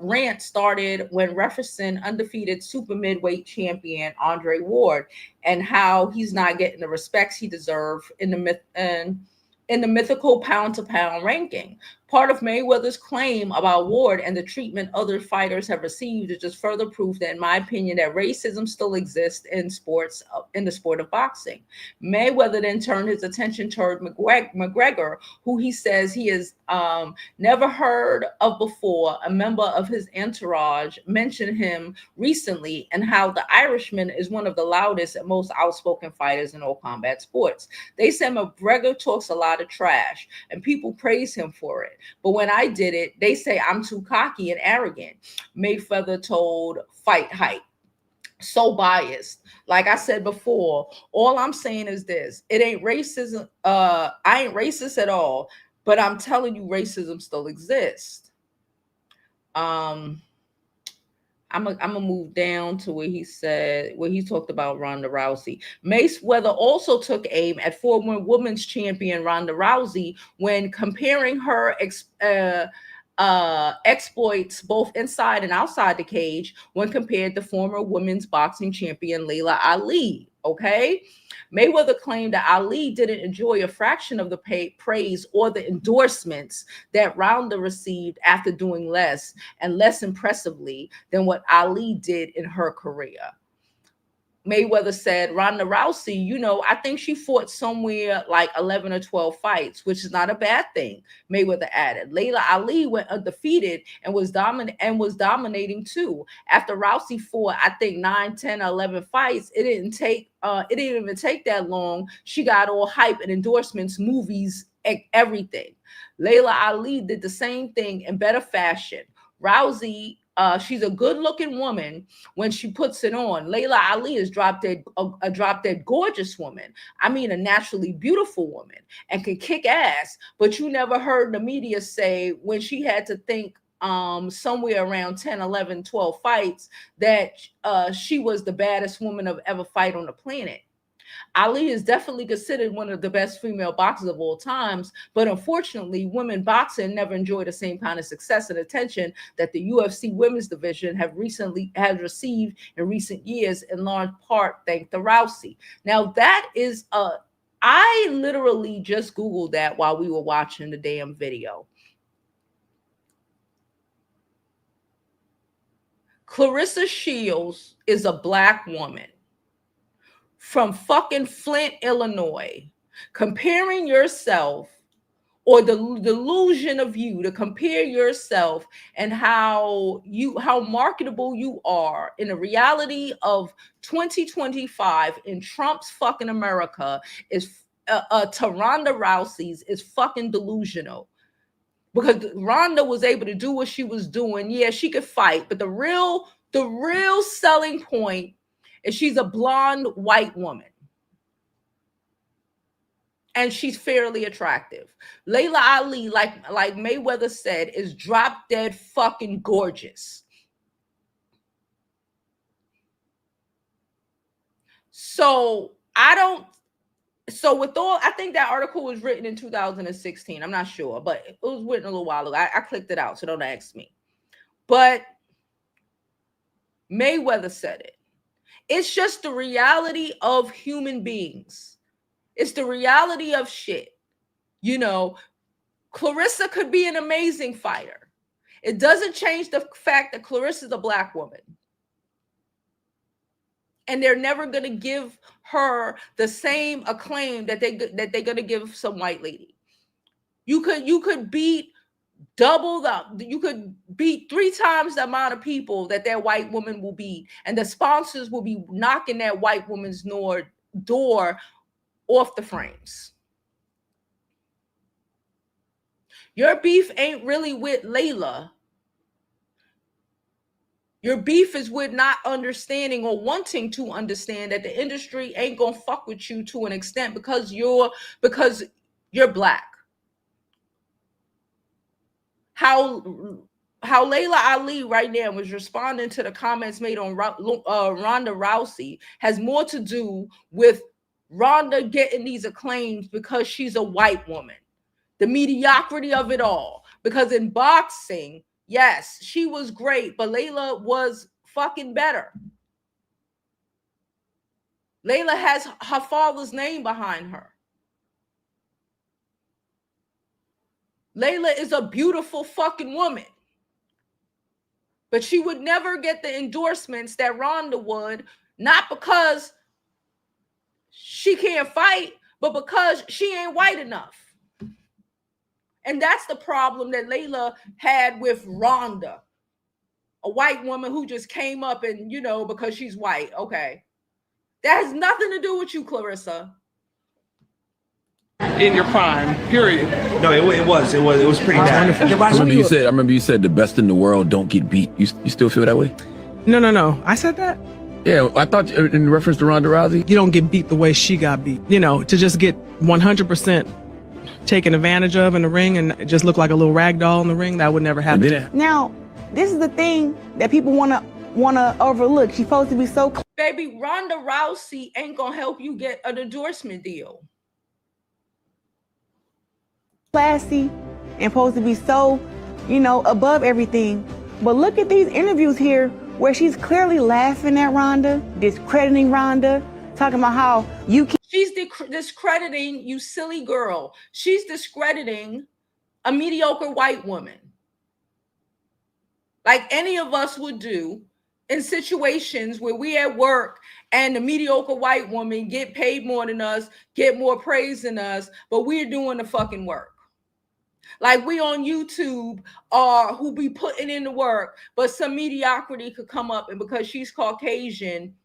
rant started when referencing undefeated super midweight champion Andre Ward and how he's not getting the respects he deserves in the mythical pound-to-pound ranking. Part of Mayweather's claim about Ward and the treatment other fighters have received is just further proof that, in my opinion, that racism still exists in sports, in the sport of boxing. Mayweather then turned his attention toward McGregor, who he says he has never heard of before. A member of his entourage mentioned him recently, and how the Irishman is one of the loudest and most outspoken fighters in all combat sports. They said McGregor talks a lot of trash, and people praise him for it. But when I did it, they say I'm too cocky and arrogant. Mayweather told Fight Hype. So biased. Like I said before, all I'm saying is this: it ain't racism. I ain't racist at all, but I'm telling you, racism still exists. I'm gonna move down to where he talked about Ronda Rousey. Mayweather also took aim at former women's champion Ronda Rousey when comparing her exploits both inside and outside the cage when compared to former women's boxing champion Layla Ali. Okay, Mayweather claimed that Ali didn't enjoy a fraction of the praise or the endorsements that Ronda received after doing less and less impressively than what Ali did in her career. Mayweather said, Ronda Rousey, you know, I think she fought somewhere like 11 or 12 fights, which is not a bad thing. Mayweather added, Layla Ali went undefeated and was dominating too. After Rousey fought, I think 9, 10, 11 fights, it didn't even take that long. She got all hype and endorsements, movies, everything. Layla Ali did the same thing in better fashion. Rousey, she's a good-looking woman when she puts it on. Layla Ali is a drop-dead gorgeous woman. I mean, a naturally beautiful woman, and can kick ass. But you never heard the media say when she had to think somewhere around 10, 11, 12 fights that she was the baddest woman of ever fight on the planet. Ali is definitely considered one of the best female boxers of all times, but unfortunately, women boxing never enjoyed the same kind of success and attention that the UFC women's division has received in recent years, in large part thanks to Rousey. Now, that is I literally just Googled that while we were watching the damn video. Claressa Shields is a Black woman from fucking Flint, Illinois. Comparing yourself, or the delusion of you to compare yourself and how marketable you are in the reality of 2025 in Trump's fucking America is to Ronda Rousey's is fucking delusional. Because Ronda was able to do what she was doing. Yeah, she could fight, but the real selling point is she's a blonde white woman. And she's fairly attractive. Layla Ali, like Mayweather said, is drop dead fucking gorgeous. So I think that article was written in 2016. I'm not sure, but it was written a little while ago. I clicked it out, so don't ask me. But Mayweather said it. It's just the reality of human beings. It's the reality of shit. You know, Claressa could be an amazing fighter. It doesn't change the fact that Claressa is a Black woman. And they're never going to give her the same acclaim that they're going to give some white lady. You could beat you could beat 3 times the amount of people that white woman will beat, and the sponsors will be knocking that white woman's door off the frames. Your beef ain't really with Layla. Your beef is with not understanding or wanting to understand that the industry ain't gonna fuck with you to an extent because you're Black. How Layla Ali right now was responding to the comments made on Ronda Rousey has more to do with Ronda getting these acclaims because she's a white woman. The mediocrity of it all. Because in boxing, yes, she was great, but Layla was fucking better. Layla has her father's name behind her. Layla is a beautiful fucking woman. But she would never get the endorsements that Ronda would, not because she can't fight, but because she ain't white enough. And that's the problem that Layla had with Ronda. A white woman who just came up and, you know, because she's white. Okay. That has nothing to do with you, Claressa. In your prime, period. No, it was pretty bad. I remember you said the best in the world don't get beat. You still feel that way? No. I said that? Yeah, I thought in reference to Ronda Rousey. You don't get beat the way she got beat. You know, to just get 100% taken advantage of in the ring and just look like a little rag doll in the ring, that would never happen. Now, this is the thing that people wanna overlook. She's supposed to be so baby, Ronda Rousey ain't gonna help you get an endorsement deal. classy and supposed to be so, you know, above everything. But look at these interviews here where she's clearly laughing at Ronda, discrediting Ronda, talking about how you can't. She's discrediting you, silly girl. She's discrediting a mediocre white woman. Like any of us would do in situations where we at work and the mediocre white woman get paid more than us, get more praise than us, but we're doing the fucking work. Like we on YouTube who be putting in the work, but some mediocrity could come up, and because she's Caucasian,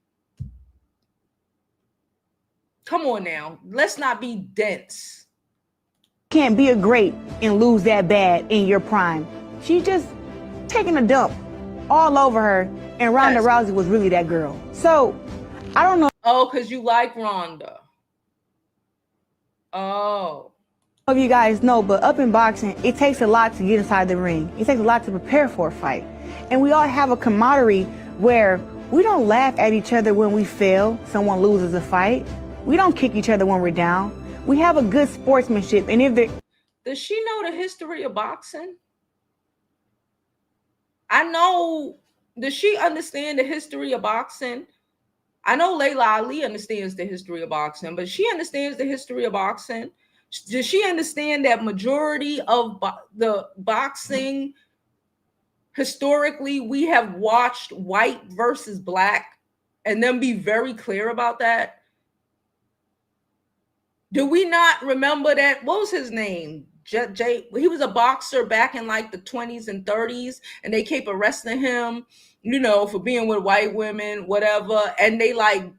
come on now, let's not be dense. Can't be a great and lose that bad in your prime. She just taking a dump all over her, and Ronda Rousey was really that girl. So I don't know. Oh, because you like Ronda. Oh. If you guys know, but up in boxing, it takes a lot to get inside the ring. It takes a lot to prepare for a fight. And we all have a camaraderie where we don't laugh at each other when we fail, someone loses a fight. We don't kick each other when we're down. We have a good sportsmanship. And if there... Does she know the history of boxing? I know, does she understand the history of boxing? I know Layla Ali understands the history of boxing, but she understands the history of boxing. Does she understand that majority of the boxing, historically, we have watched white versus black, and then be very clear about that? Do we not remember that? What was his name? He was a boxer back in like the 20s and 30s, and they kept arresting him, you know, for being with white women, whatever. And they like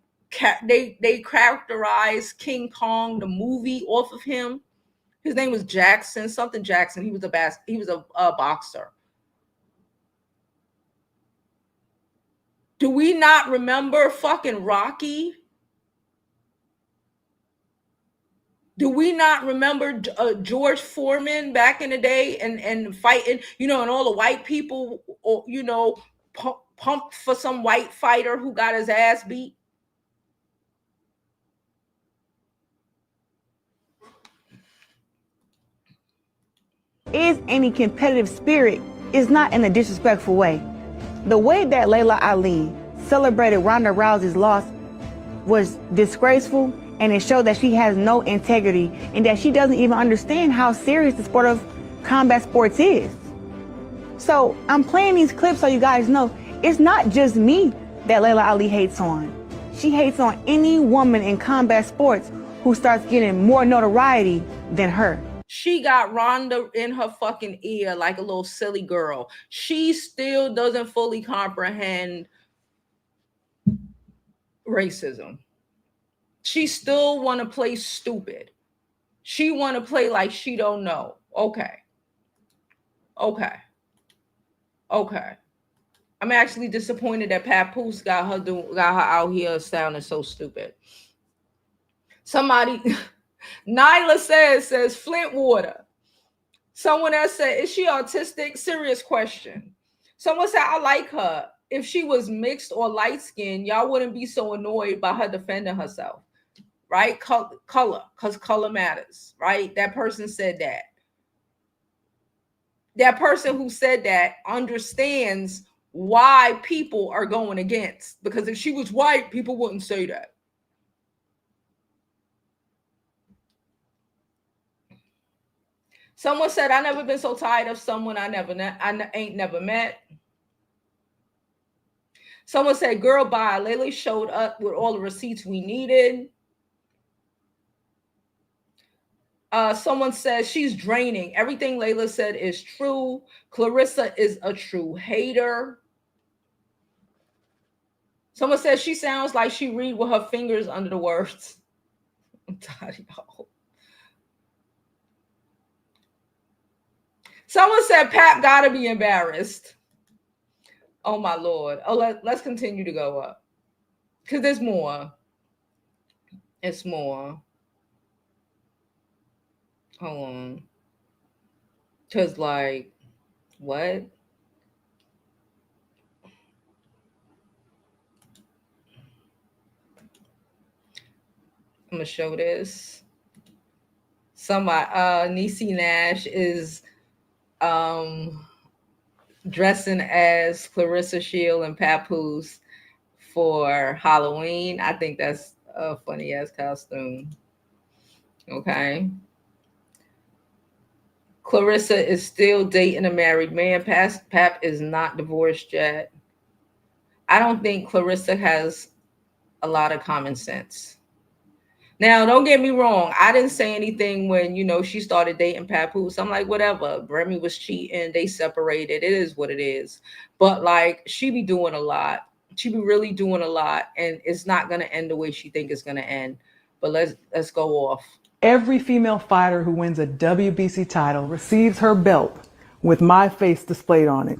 they characterized King Kong, the movie, off of him. His name was Jackson, something Jackson. He was a boxer. Do we not remember fucking Rocky? Do we not remember George Foreman back in the day and fighting, you know, and all the white people, you know, pumped for some white fighter who got his ass beat? Is any competitive spirit is not in a disrespectful way. The way that Layla Ali celebrated Ronda Rousey's loss was disgraceful, and it showed that she has no integrity and that she doesn't even understand how serious the sport of combat sports is. So I'm playing these clips so you guys know it's not just me that Layla Ali hates on. She hates on any woman in combat sports who starts getting more notoriety than her. She got Ronda in her fucking ear like a little silly girl. She still doesn't fully comprehend racism. She still want to play stupid. She want to play like she don't know. Okay. I'm actually disappointed that Papoose got her out here sounding so stupid. Somebody, Nyla says Flint water. Someone else said, is she autistic? Serious question. Someone said, I like her. If she was mixed or light-skinned, y'all wouldn't be so annoyed by her defending herself. Right? Color, because color matters, right? That person said that. That person who said that understands why people are going against. Because if she was white, people wouldn't say that. Someone said, I never been so tired of someone I ain't never met. Someone said, girl, bye. Layla showed up with all the receipts we needed. Someone says she's draining. Everything Layla said is true. Claressa is a true hater. Someone says she sounds like she read with her fingers under the words. I'm tired of y'all. Someone said Pap gotta be embarrassed. Oh my Lord. Oh, let's continue to go up. Because there's more. It's more. Hold on. Because like, what? I'm gonna show this. Somebody Niecy Nash is dressing as Claressa Shields and Papoose for Halloween. I think that's a funny ass costume. Okay. Claressa is still dating a married man. Pap is not divorced yet. I don't think Claressa has a lot of common sense. Now, don't get me wrong. I didn't say anything when, you know, she started dating Papoose. I'm like, whatever. Remy was cheating. They separated. It is what it is. But like, she be doing a lot. She be really doing a lot. And it's not going to end the way she think it's going to end. But let's go off. Every female fighter who wins a WBC title receives her belt with my face displayed on it.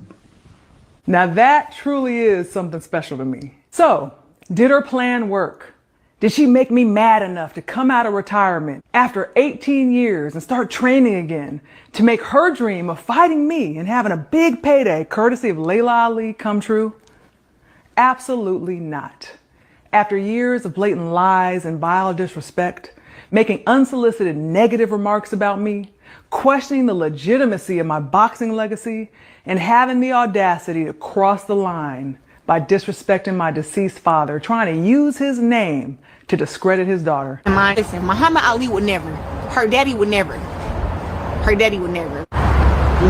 Now that truly is something special to me. So, did her plan work? Did she make me mad enough to come out of retirement after 18 years and start training again to make her dream of fighting me and having a big payday courtesy of Layla Ali come true? Absolutely not. After years of blatant lies and vile disrespect, making unsolicited negative remarks about me, questioning the legitimacy of my boxing legacy, and having the audacity to cross the line by disrespecting my deceased father, trying to use his name to discredit his daughter. Listen, Muhammad Ali would never. Her daddy would never. Her daddy would never.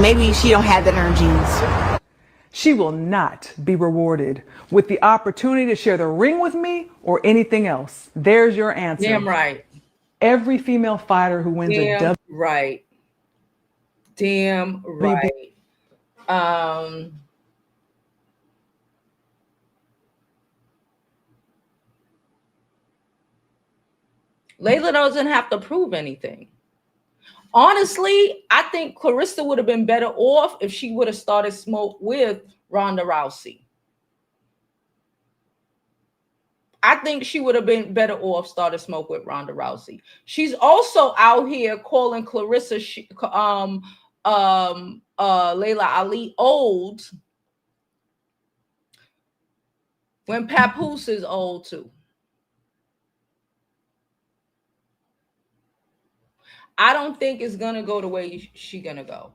Maybe she don't have that in her genes. She will not be rewarded with the opportunity to share the ring with me or anything else. There's your answer. Damn right. Every female fighter who wins a W. Right. Damn right. Layla doesn't have to prove anything. Honestly, I think Claressa would have been better off if she would have started smoke with Ronda Rousey. I think she would have been better off started smoke with Ronda Rousey. She's also out here calling Layla Ali old when Papoose is old too. I don't think it's gonna go the way she's gonna go.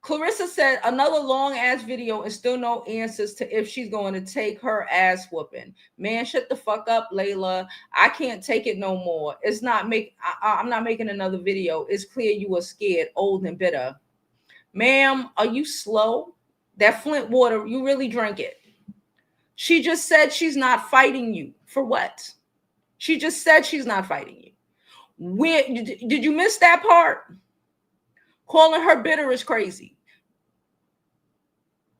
Claressa said another long ass video and still no answers to if she's going to take her ass whooping. Man, shut the fuck up, Layla. I can't take it no more. It's not I'm not making another video. It's clear you are scared, old and bitter. Ma'am, are you slow? That Flint water, you really drank it. She just said she's not fighting you. For what? She just said she's not fighting you. Where did you miss that part? Calling her bitter is crazy.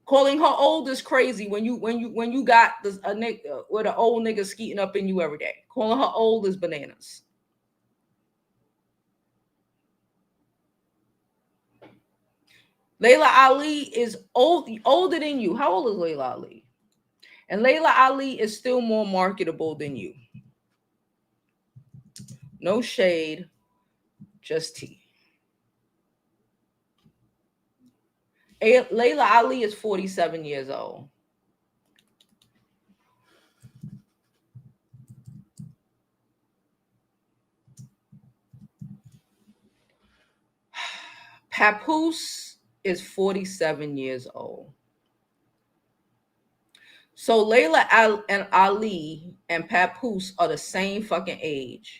Calling her old is crazy when you got a nigga with an old nigga skeeting up in you every day. Calling her old is bananas. Layla Ali is older than you. How old is Layla Ali? And Layla Ali is still more marketable than you. No shade, just tea. Layla Ali is 47 years old. Papoose is 47 years old. So Layla and Ali and Papoose are the same fucking age.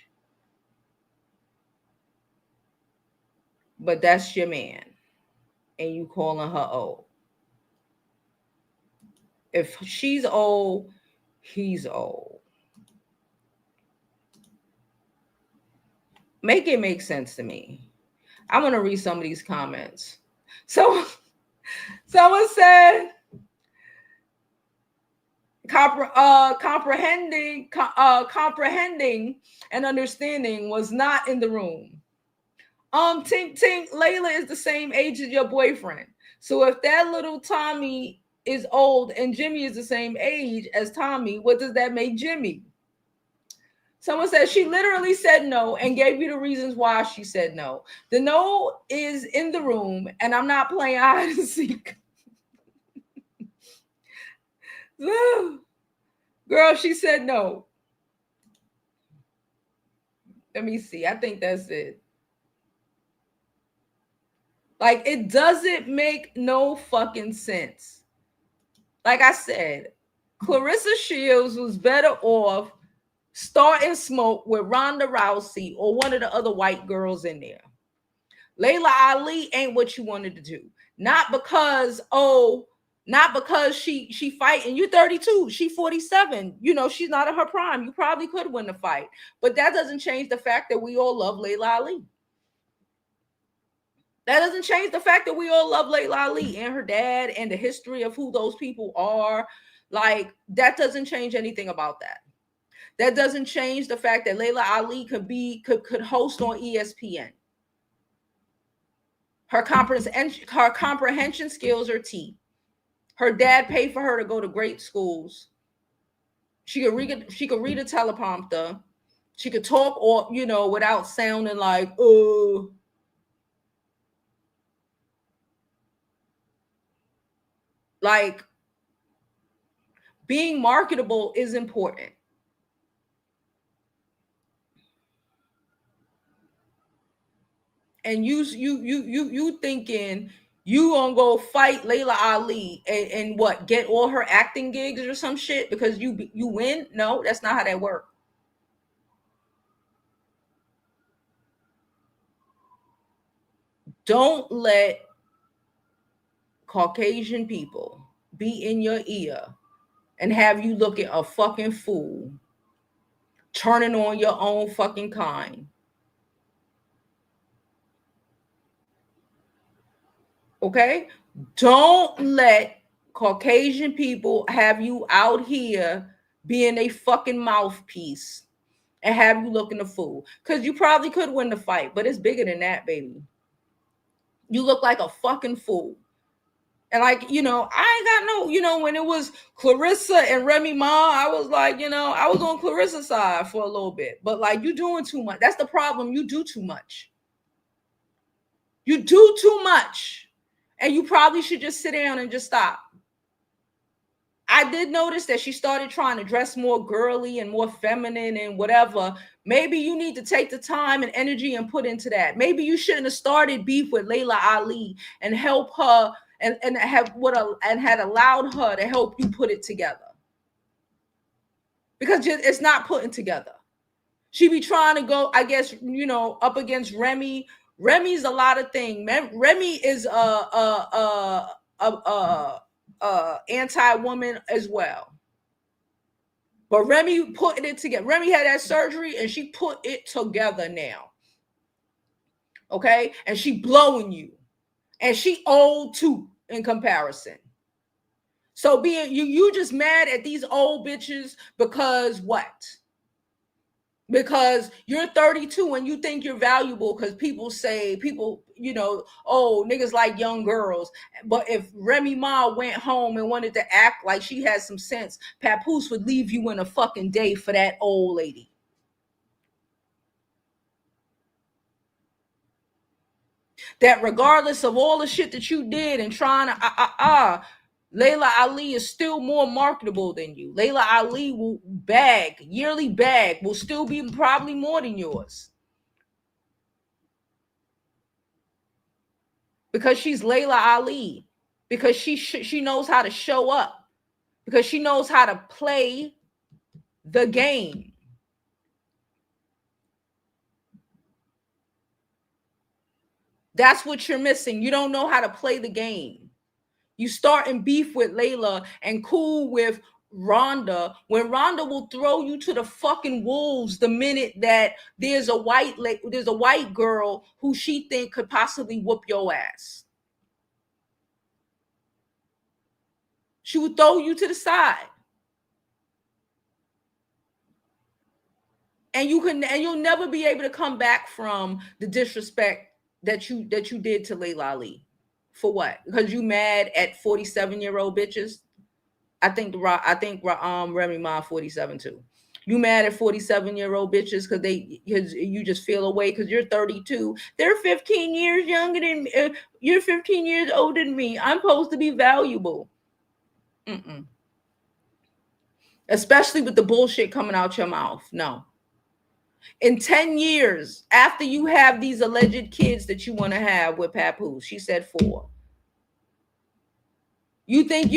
but that's your man, and you calling her old. If she's old, he's old. Make it make sense to me. I'm going to read some of these comments. So someone said, comprehending and understanding was not in the room. Tink Tink, Layla is the same age as your boyfriend. So if that little Tommy is old and Jimmy is the same age as Tommy, what does that make Jimmy? Someone said she literally said no and gave you the reasons why she said no. The no is in the room, and I'm not playing hide and seek. Girl, she said no. Let me see. I think that's it. Like, it doesn't make no fucking sense. Like I said, Claressa Shields was better off starting smoke with Ronda Rousey or one of the other white girls in there. Layla Ali ain't what you wanted to do. Not because she fighting. You 32, she 47. You know, she's not in her prime. You probably could win the fight. But that doesn't change the fact that we all love Layla Ali. That doesn't change the fact that we all love Layla Ali and her dad and the history of who those people are. Like, that doesn't change anything about that. That doesn't change the fact that Layla Ali could host on ESPN. Her comprehension skills are T. Her dad paid for her to go to great schools. She could read a teleprompter. She could talk, or without sounding like like, being marketable is important. And you thinking you gonna go fight Layla Ali and what, get all her acting gigs or some shit because you win? No, that's not how that works. Don't let Caucasian people be in your ear and have you looking a fucking fool, turning on your own fucking kind. Okay? Don't let Caucasian people have you out here being a fucking mouthpiece and have you looking a fool. Because you probably could win the fight, but it's bigger than that, baby. You look like a fucking fool. And like, I ain't got no, when it was Claressa and Remy Ma, I was like, I was on Claressa's side for a little bit. But like, you doing too much. That's the problem. You do too much. You do too much. And you probably should just sit down and just stop. I did notice that she started trying to dress more girly and more feminine and whatever. Maybe you need to take the time and energy and put into that. Maybe you shouldn't have started beef with Layla Ali and help her and had allowed her to help you put it together. Because it's not putting together. She be trying to go, I guess, up against Remy. Remy's a lot of things. Remy is anti-woman as well. But Remy putting it together. Remy had that surgery and she put it together now. Okay? And she blowing you. And she old too in comparison. So you just mad at these old bitches because what? Because you're 32 and you think you're valuable because people, oh, niggas like young girls. But if Remy Ma went home and wanted to act like she had some sense, Papoose would leave you in a fucking day for that old lady. That regardless of all the shit that you did and trying to, Layla Ali is still more marketable than you. Layla Ali yearly bag will still be probably more than yours. Because she's Layla Ali. Because she knows how to show up. Because she knows how to play the game. That's what you're missing. You don't know how to play the game. You start in beef with Layla and cool with Rhonda when Rhonda will throw you to the fucking wolves the minute that there's a white girl who she think could possibly whoop your ass. She will throw you to the side. And you'll never be able to come back from the disrespect that you did to Layla Ali. For what? Because you mad at 47-year-old bitches? I think Remy Ma 47 too. You mad at 47-year-old bitches because you just feel away because you're 32. They're 15 years younger than me. You're 15 years older than me. I'm supposed to be valuable. Mm-mm. Especially with the bullshit coming out your mouth. No. In 10 years, after you have these alleged kids that you want to have with Papoose, she said 4. You think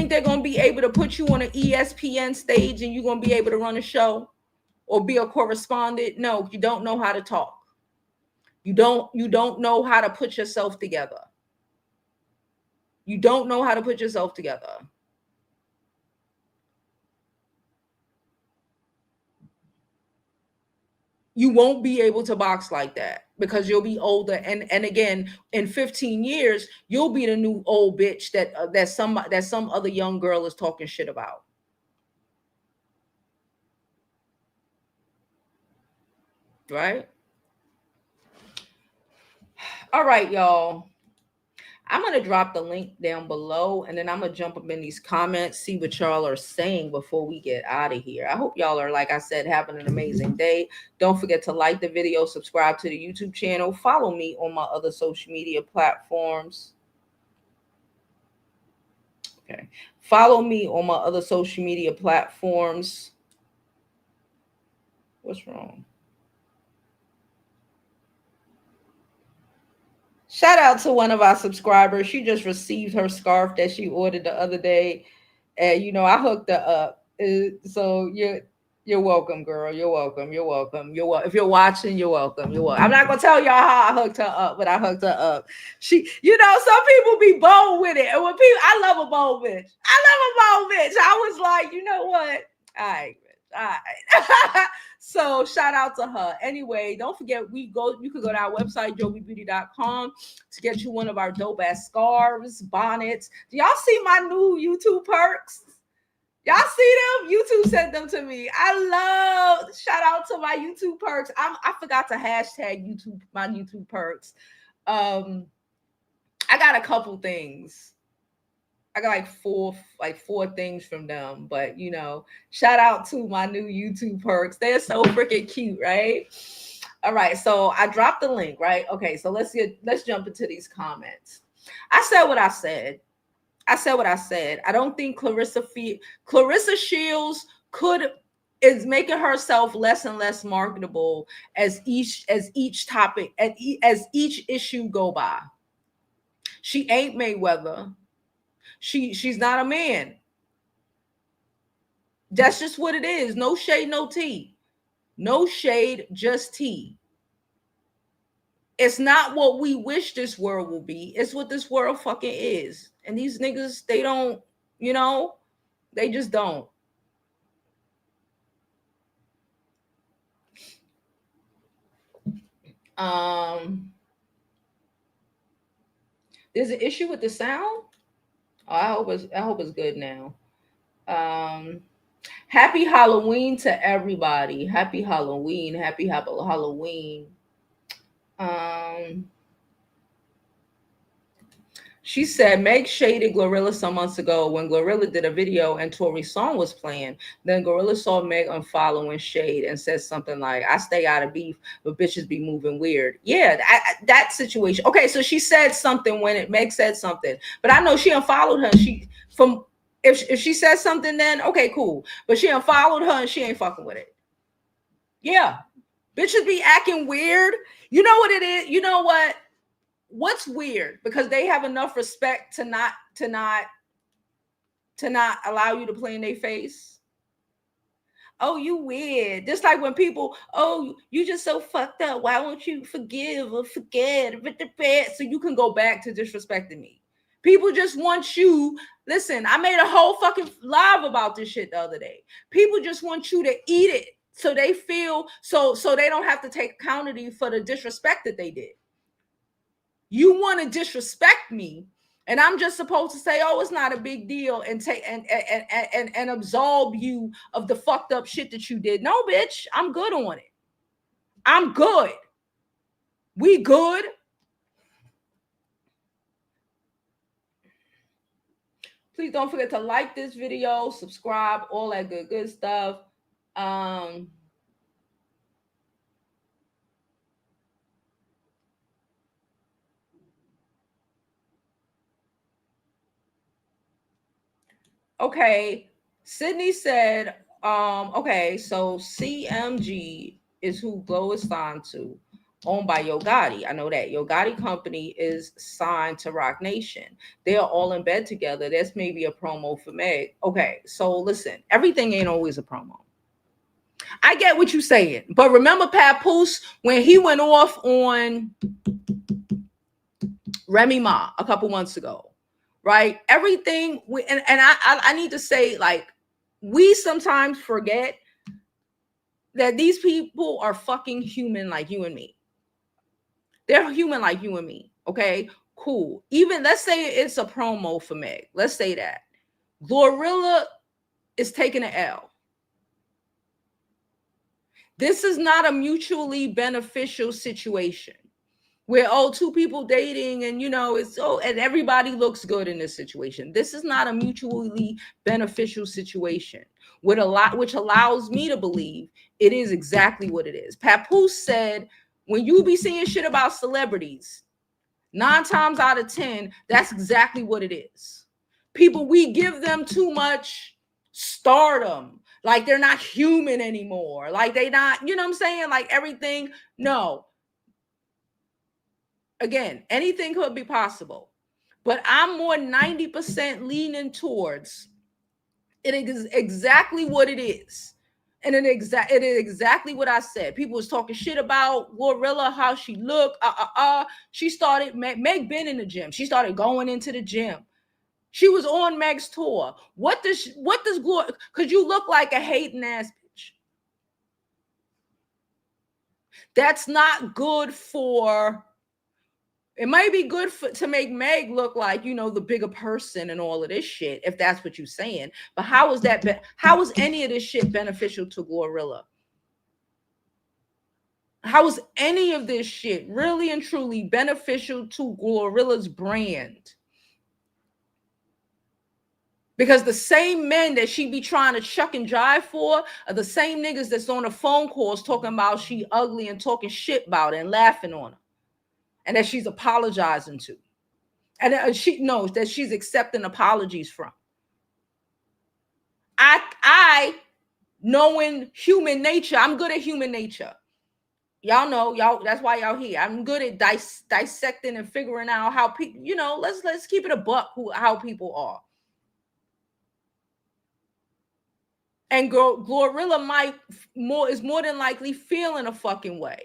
they're going to be able to put you on an ESPN stage and you're going to be able to run a show or be a correspondent? No, you don't know how to talk. You don't know how to put yourself together. You don't know how to put yourself together. You won't be able to box like that because you'll be older. And again, in 15 years, you'll be the new old bitch that some other young girl is talking shit about. Right? All right, y'all. I'm going to drop the link down below and then I'm going to jump up in these comments, see what y'all are saying before we get out of here. I hope y'all are, like I said, having an amazing day. Don't forget to like the video, subscribe to the YouTube channel, follow me on my other social media platforms. Okay. Follow me on my other social media platforms. What's wrong? Shout out to one of our subscribers. She just received her scarf that she ordered the other day. And, I hooked her up. So you're welcome, girl. You're welcome. You're welcome. If you're watching, you're welcome. You're welcome. I'm not going to tell y'all how I hooked her up, but I hooked her up. Some people be bold with it. And I love a bold bitch. I was like, you know what? All right. So shout out to her. Anyway, don't forget you could go to our website jovibeauty.com to get you one of our dope ass scarves, bonnets. Do y'all see my new YouTube perks? Y'all see them? YouTube sent them to me. Shout out to my YouTube perks. I forgot to hashtag my YouTube perks. I got a couple things. I got like four things from them, but shout out to my new YouTube perks. They're so freaking cute, right? All right, so I dropped the link, right? Okay, so let's jump into these comments. I said what I said. I don't think Claressa Shields is making herself less and less marketable as each topic as each issue go by. She ain't Mayweather. She's not a man. That's just what it is. No shade, no tea. No shade, just tea. It's not what we wish this world will be. It's what this world fucking is. And these niggas, they don't, they just don't. There's an issue with the sound. Oh, I hope it's good now. Happy Halloween to everybody. Happy Halloween. Happy Halloween. She said Meg shaded GloRilla some months ago when GloRilla did a video and Tori's song was playing. Then GloRilla saw Meg unfollowing shade and said something like, I stay out of beef, but bitches be moving weird. Yeah, that situation. Okay, so she said something when Meg said something, but I know she unfollowed her. If she says something, then okay, cool. But she unfollowed her and she ain't fucking with it. Yeah, bitches be acting weird. You know what it is? You know what? What's weird? Because they have enough respect to not allow you to play in their face. Oh, you weird. Just like when people, oh, you just so fucked up. Why won't you forgive or forget? So you can go back to disrespecting me. People just want you. Listen, I made a whole fucking live about this shit the other day. People just want you to eat it so they feel so they don't have to take accountability for the disrespect that they did. You want to disrespect me, and I'm just supposed to say, oh, it's not a big deal, and take and absolve you of the fucked up shit that you did. No, bitch, I'm good on it. I'm good. We good. Please don't forget to like this video, subscribe, all that good stuff. Okay, Sydney said, okay, so CMG is who Glo is signed to, owned by Yo Gotti. I know that Yo Gotti company is signed to Roc Nation. They're all in bed together. That's maybe a promo for Meg. Okay, so listen, everything ain't always a promo. I get what you're saying, but remember Papoose when he went off on Remy Ma a couple months ago, right? Everything, and I need to say, like, we sometimes forget that these people are fucking human like you and me. They're human like you and me, okay? Cool. Even, let's say it's a promo for Meg. Let's say that. GloRilla is taking an L. This is not a mutually beneficial situation where, oh, two people dating and, you know, it's, oh, and everybody looks good in this situation. This is not a mutually beneficial situation with a lot, which allows me to believe it is exactly what it is. Papoose said, when you be seeing shit about celebrities, 9 times out of 10, that's exactly what it is. People, we give them too much stardom. Like they're not human anymore. Like they not, you know what I'm saying? Like everything. No. Again, anything could be possible. But I'm more 90% leaning towards it is exactly what it is. And it is exactly what I said. People was talking shit about GloRilla, how she looked. She started, Meg been in the gym. She started going into the gym. She was on Meg's tour. What does Glor? Because you look like a hating ass bitch. That's not good for. It might be good to make Meg look like, you know, the bigger person and all of this shit, if that's what you're saying. But how is that? How is any of this shit beneficial to GloRilla? How is any of this shit really and truly beneficial to GloRilla's brand? Because the same men that she be trying to chuck and jive for are the same niggas that's on the phone calls talking about she ugly and talking shit about her and laughing on her. And that she's apologizing to. And she knows that she's accepting apologies from. I knowing human nature, I'm good at human nature. Y'all know, y'all, that's why y'all here. I'm good at dissecting and figuring out how people, you know, let's keep it a buck how people are. And GloRilla is more than likely feeling a fucking way.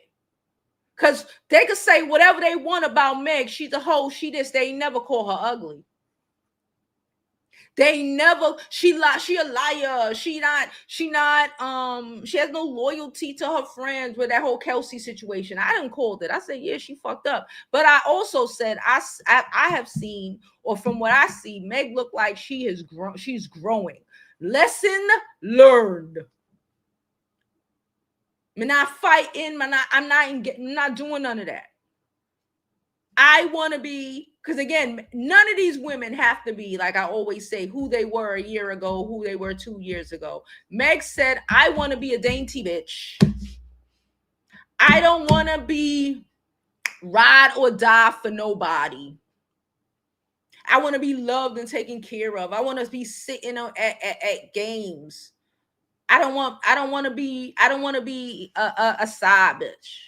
Because they could say whatever they want about Meg. She's a hoe. She this. They never call her ugly. They never. She a liar. She has no loyalty to her friends with that whole Kelsey situation. I didn't call it. I said, yeah, she fucked up. But I also said I have seen, or from what I see, Meg look like she's growing. Lesson learned. I'm not fighting. I'm not doing none of that. I want to be, because again, none of these women have to be, like I always say, who they were a year ago, who they were 2 years ago. Meg said, I want to be a dainty bitch. I don't want to be ride or die for nobody. I want to be loved and taken care of. I want to be sitting at games. I don't want to be a side bitch.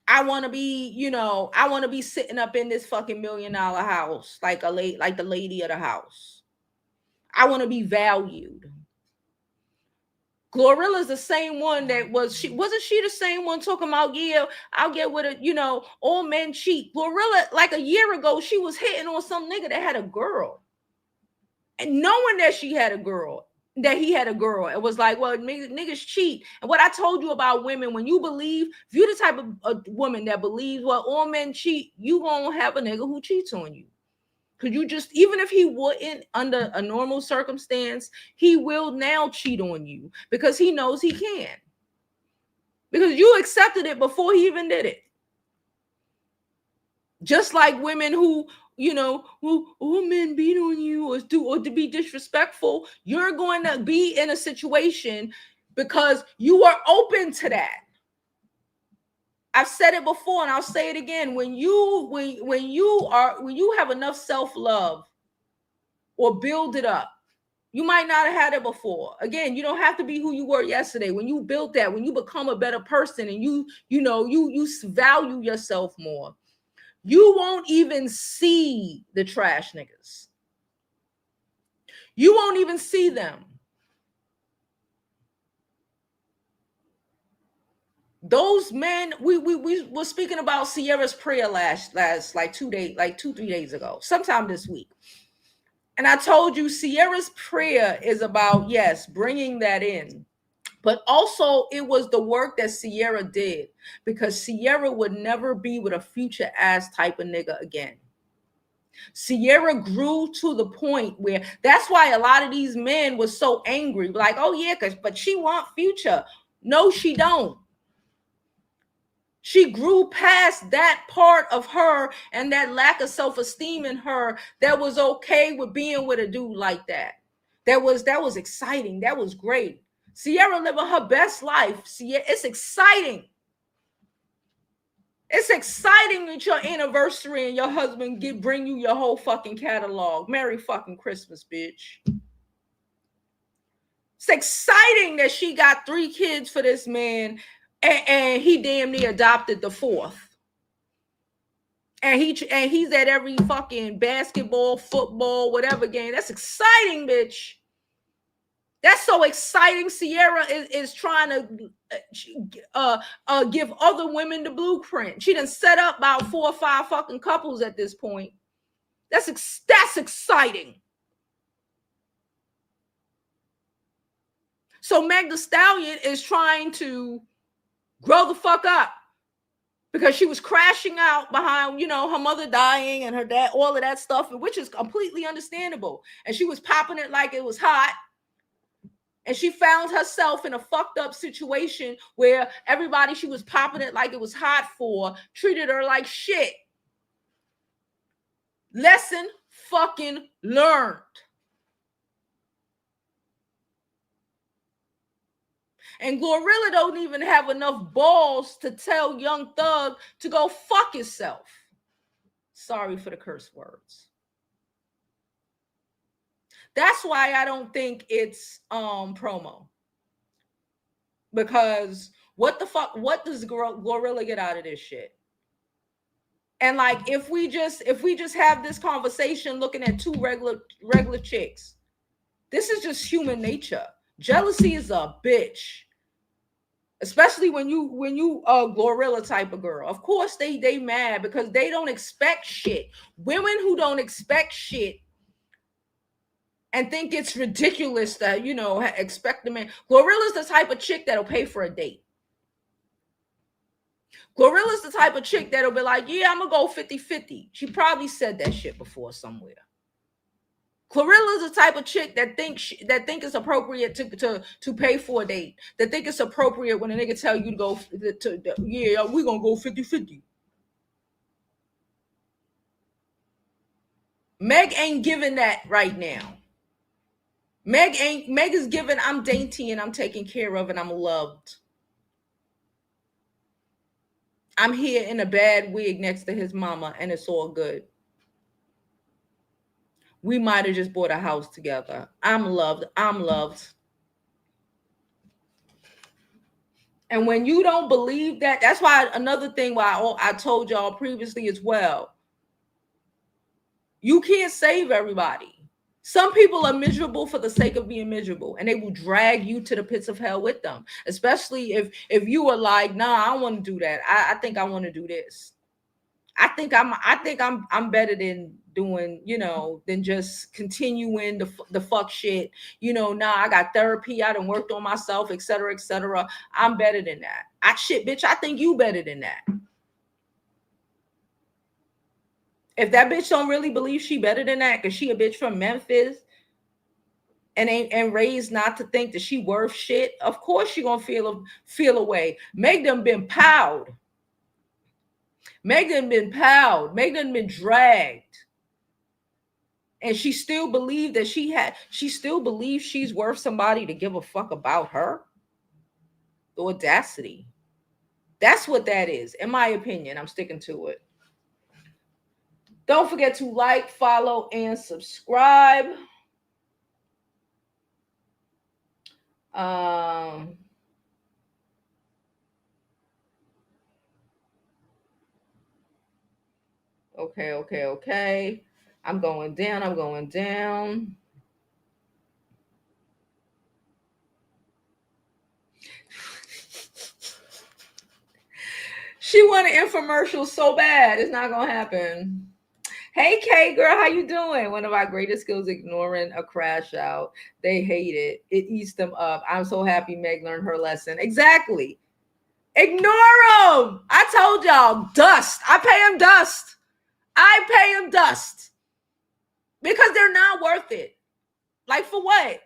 I want to be, you know, I want to be sitting up in this fucking $1 million house like the lady of the house. I want to be valued. GloRilla's the same one that wasn't she the same one talking about, yeah, I'll get with it, all men cheat. GloRilla, like a year ago, she was hitting on some nigga that had a girl. And knowing that he had a girl, it was like, well, niggas cheat. And what I told you about women, when you believe, if you're the type of a woman that believes, well, all men cheat, you gonna have a nigga who cheats on you. Because you just, even if he wouldn't under a normal circumstance, he will now cheat on you because he knows he can. Because you accepted it before he even did it. Just like women who, who men beat on you or to be disrespectful, you're going to be in a situation because you are open to that. I've said it before and I'll say it again. When you have enough self-love or build it up, you might not have had it before. Again, you don't have to be who you were yesterday. When you build that, when you become a better person and you value yourself more, you won't even see the trash niggas. You won't even see them. Those men, we were speaking about Sierra's prayer last like 3 days ago, sometime this week. And I told you Sierra's prayer is about, yes, bringing that in. But also it was the work that Sierra did, because Sierra would never be with a future ass type of nigga again. Sierra grew to the point where that's why a lot of these men were so angry. Like, oh yeah, but she want future. No, she don't. She grew past that part of her and that lack of self-esteem in her that was okay with being with a dude like that. That was exciting. That was great. Sierra living her best life. It's exciting. It's exciting at your anniversary and your husband bring you your whole fucking catalog. Merry fucking Christmas, bitch. It's exciting that she got 3 kids for this man and he damn near adopted the 4th. And he's at every fucking basketball, football, whatever game. That's exciting, bitch. That's so exciting. Sierra is trying to give other women the blueprint. She done set up about 4 or 5 fucking couples at this point. That's exciting. So Meg Thee Stallion is trying to grow the fuck up because she was crashing out behind, her mother dying and her dad, all of that stuff, which is completely understandable. And she was popping it like it was hot. And she found herself in a fucked up situation where everybody she was popping it like it was hot for treated her like shit. Lesson fucking learned. And GloRilla don't even have enough balls to tell Young Thug to go fuck himself. Sorry for the curse words. That's why I don't think it's promo. Because what the fuck, what does GloRilla get out of this shit? And like if we just have this conversation looking at 2 regular chicks, this is just human nature. Jealousy is a bitch. Especially when you a GloRilla type of girl. Of course they mad because they don't expect shit. Women who don't expect shit and think it's ridiculous that, expect a man. GloRilla's the type of chick that'll pay for a date. GloRilla's the type of chick that'll be like, yeah, I'm gonna go 50-50. She probably said that shit before somewhere. GloRilla's the type of chick that think it's appropriate to pay for a date. That think it's appropriate when a nigga tell you to go yeah, we're gonna go 50-50. Meg ain't giving that right now. Meg is giving, I'm dainty and I'm taken care of and I'm loved. I'm here in a bad wig next to his mama and it's all good. We might have just bought a house together. I'm loved. And when you don't believe that, that's why another thing why I told y'all previously as well. You can't save everybody. Some people are miserable for the sake of being miserable, and they will drag you to the pits of hell with them. Especially if you are like, nah, I don't want to do that. I think I want to do this. I think I'm better than doing, than just continuing the fuck shit. Nah, I got therapy. I done worked on myself, etc., etc. I'm better than that. Bitch, I think you better than that. If that bitch don't really believe she better than that, because she a bitch from Memphis and raised not to think that she worth shit, of course she gonna feel away. Meg done been powed. Meg done been powed. Meg done been dragged. And she still believed that she still believes she's worth somebody to give a fuck about her. The audacity. That's what that is. In my opinion, I'm sticking to it. Don't forget to like, follow, and subscribe. Okay. I'm going down. She want an infomercial so bad. It's not going to happen. Hey, Kay, girl, how you doing? One of our greatest skills, ignoring a crash out. They hate it. It eats them up. I'm so happy Meg learned her lesson. Exactly. Ignore them. I told y'all, dust. I pay them dust. Because they're not worth it. Like, for what?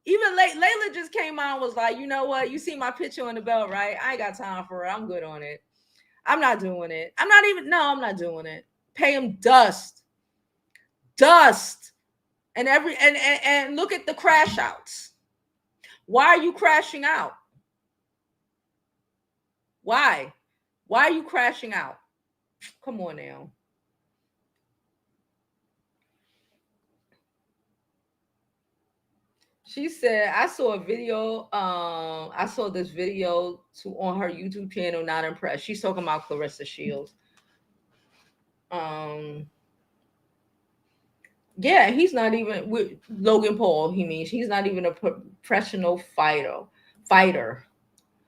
Even Layla just came out and was like, you know what? You see my picture on the belt, right? I ain't got time for it. I'm good on it. I'm not doing it. I'm not doing it. Pay them dust. And look at the crash outs. Why are you crashing out? Why are you crashing out? Come on now. She said, I saw a video. I saw this video on her YouTube channel. Not impressed. She's talking about Claressa Shields. Yeah, he's not even with Logan Paul. He's not even a professional fighter.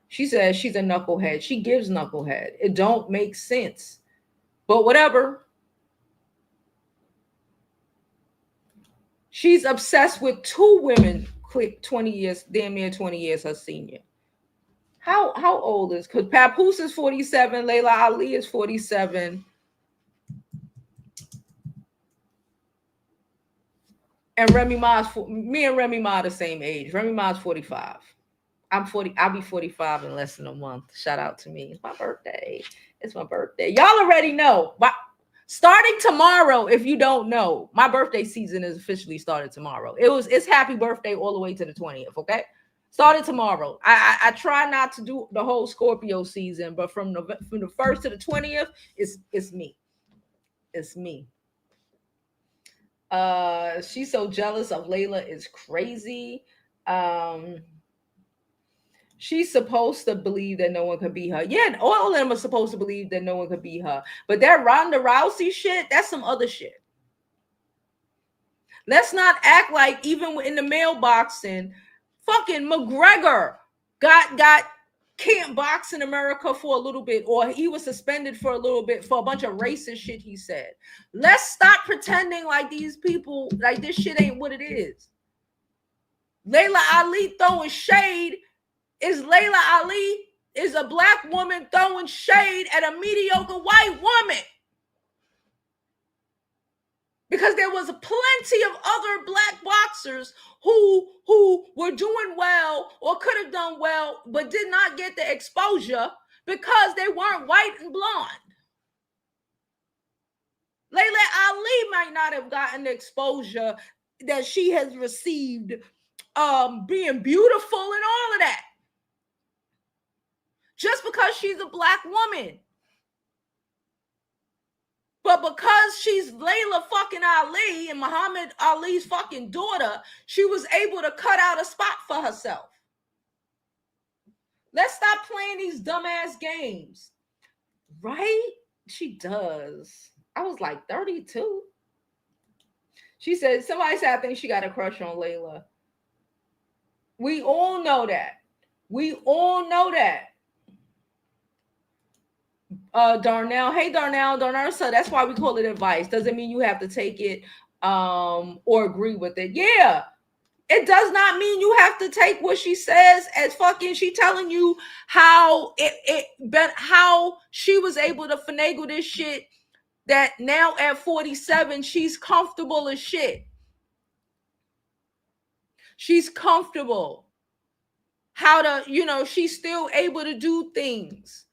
She says she's a knucklehead. She gives knucklehead. It don't make sense. But whatever. She's obsessed with two women, 20 years, damn near 20 years her senior. How old is? Because Papoose is 47, Layla Ali is 47. And me and Remy Ma the same age. Remy Ma's 45. I'm 40. I'll be 45 in less than a month. Shout out to me. It's my birthday. Y'all already know. Starting tomorrow, if you don't know, my birthday season is officially started tomorrow. It's happy birthday all the way to the 20th, okay? Started tomorrow. I try not to do the whole Scorpio season, but from the 1st to the 20th, it's me. It's me. She's so jealous of Layla. It's crazy. She's supposed to believe that no one could beat her. Yeah, all of them are supposed to believe that no one could beat her. But that Ronda Rousey shit, that's some other shit. Let's not act like even in the male boxing, fucking McGregor can't box in America for a little bit, or he was suspended for a little bit for a bunch of racist shit he said. Let's stop pretending like these people, like this shit ain't what it is. Layla Ali throwing shade is Layla Ali is a black woman throwing shade at a mediocre white woman. Because there was plenty of other black boxers who were doing well or could have done well, but did not get the exposure because they weren't white and blonde. Layla Ali might not have gotten the exposure that she has received, being beautiful and all of that. Just because she's a black woman. But because she's Layla fucking Ali and Muhammad Ali's fucking daughter, she was able to cut out a spot for herself. Let's stop playing these dumbass games. Right? She does. I was like 32. She said, somebody said, I think she got a crush on Layla. We all know that. We all know that. Darnell. Hey, Darnell. So that's why we call it advice. Doesn't mean you have to take it or agree with it. Yeah. It does not mean you have to take what she says as fucking she telling you how how she was able to finagle this shit that now at 47 she's comfortable as shit. She's comfortable. How to, she's still able to do things.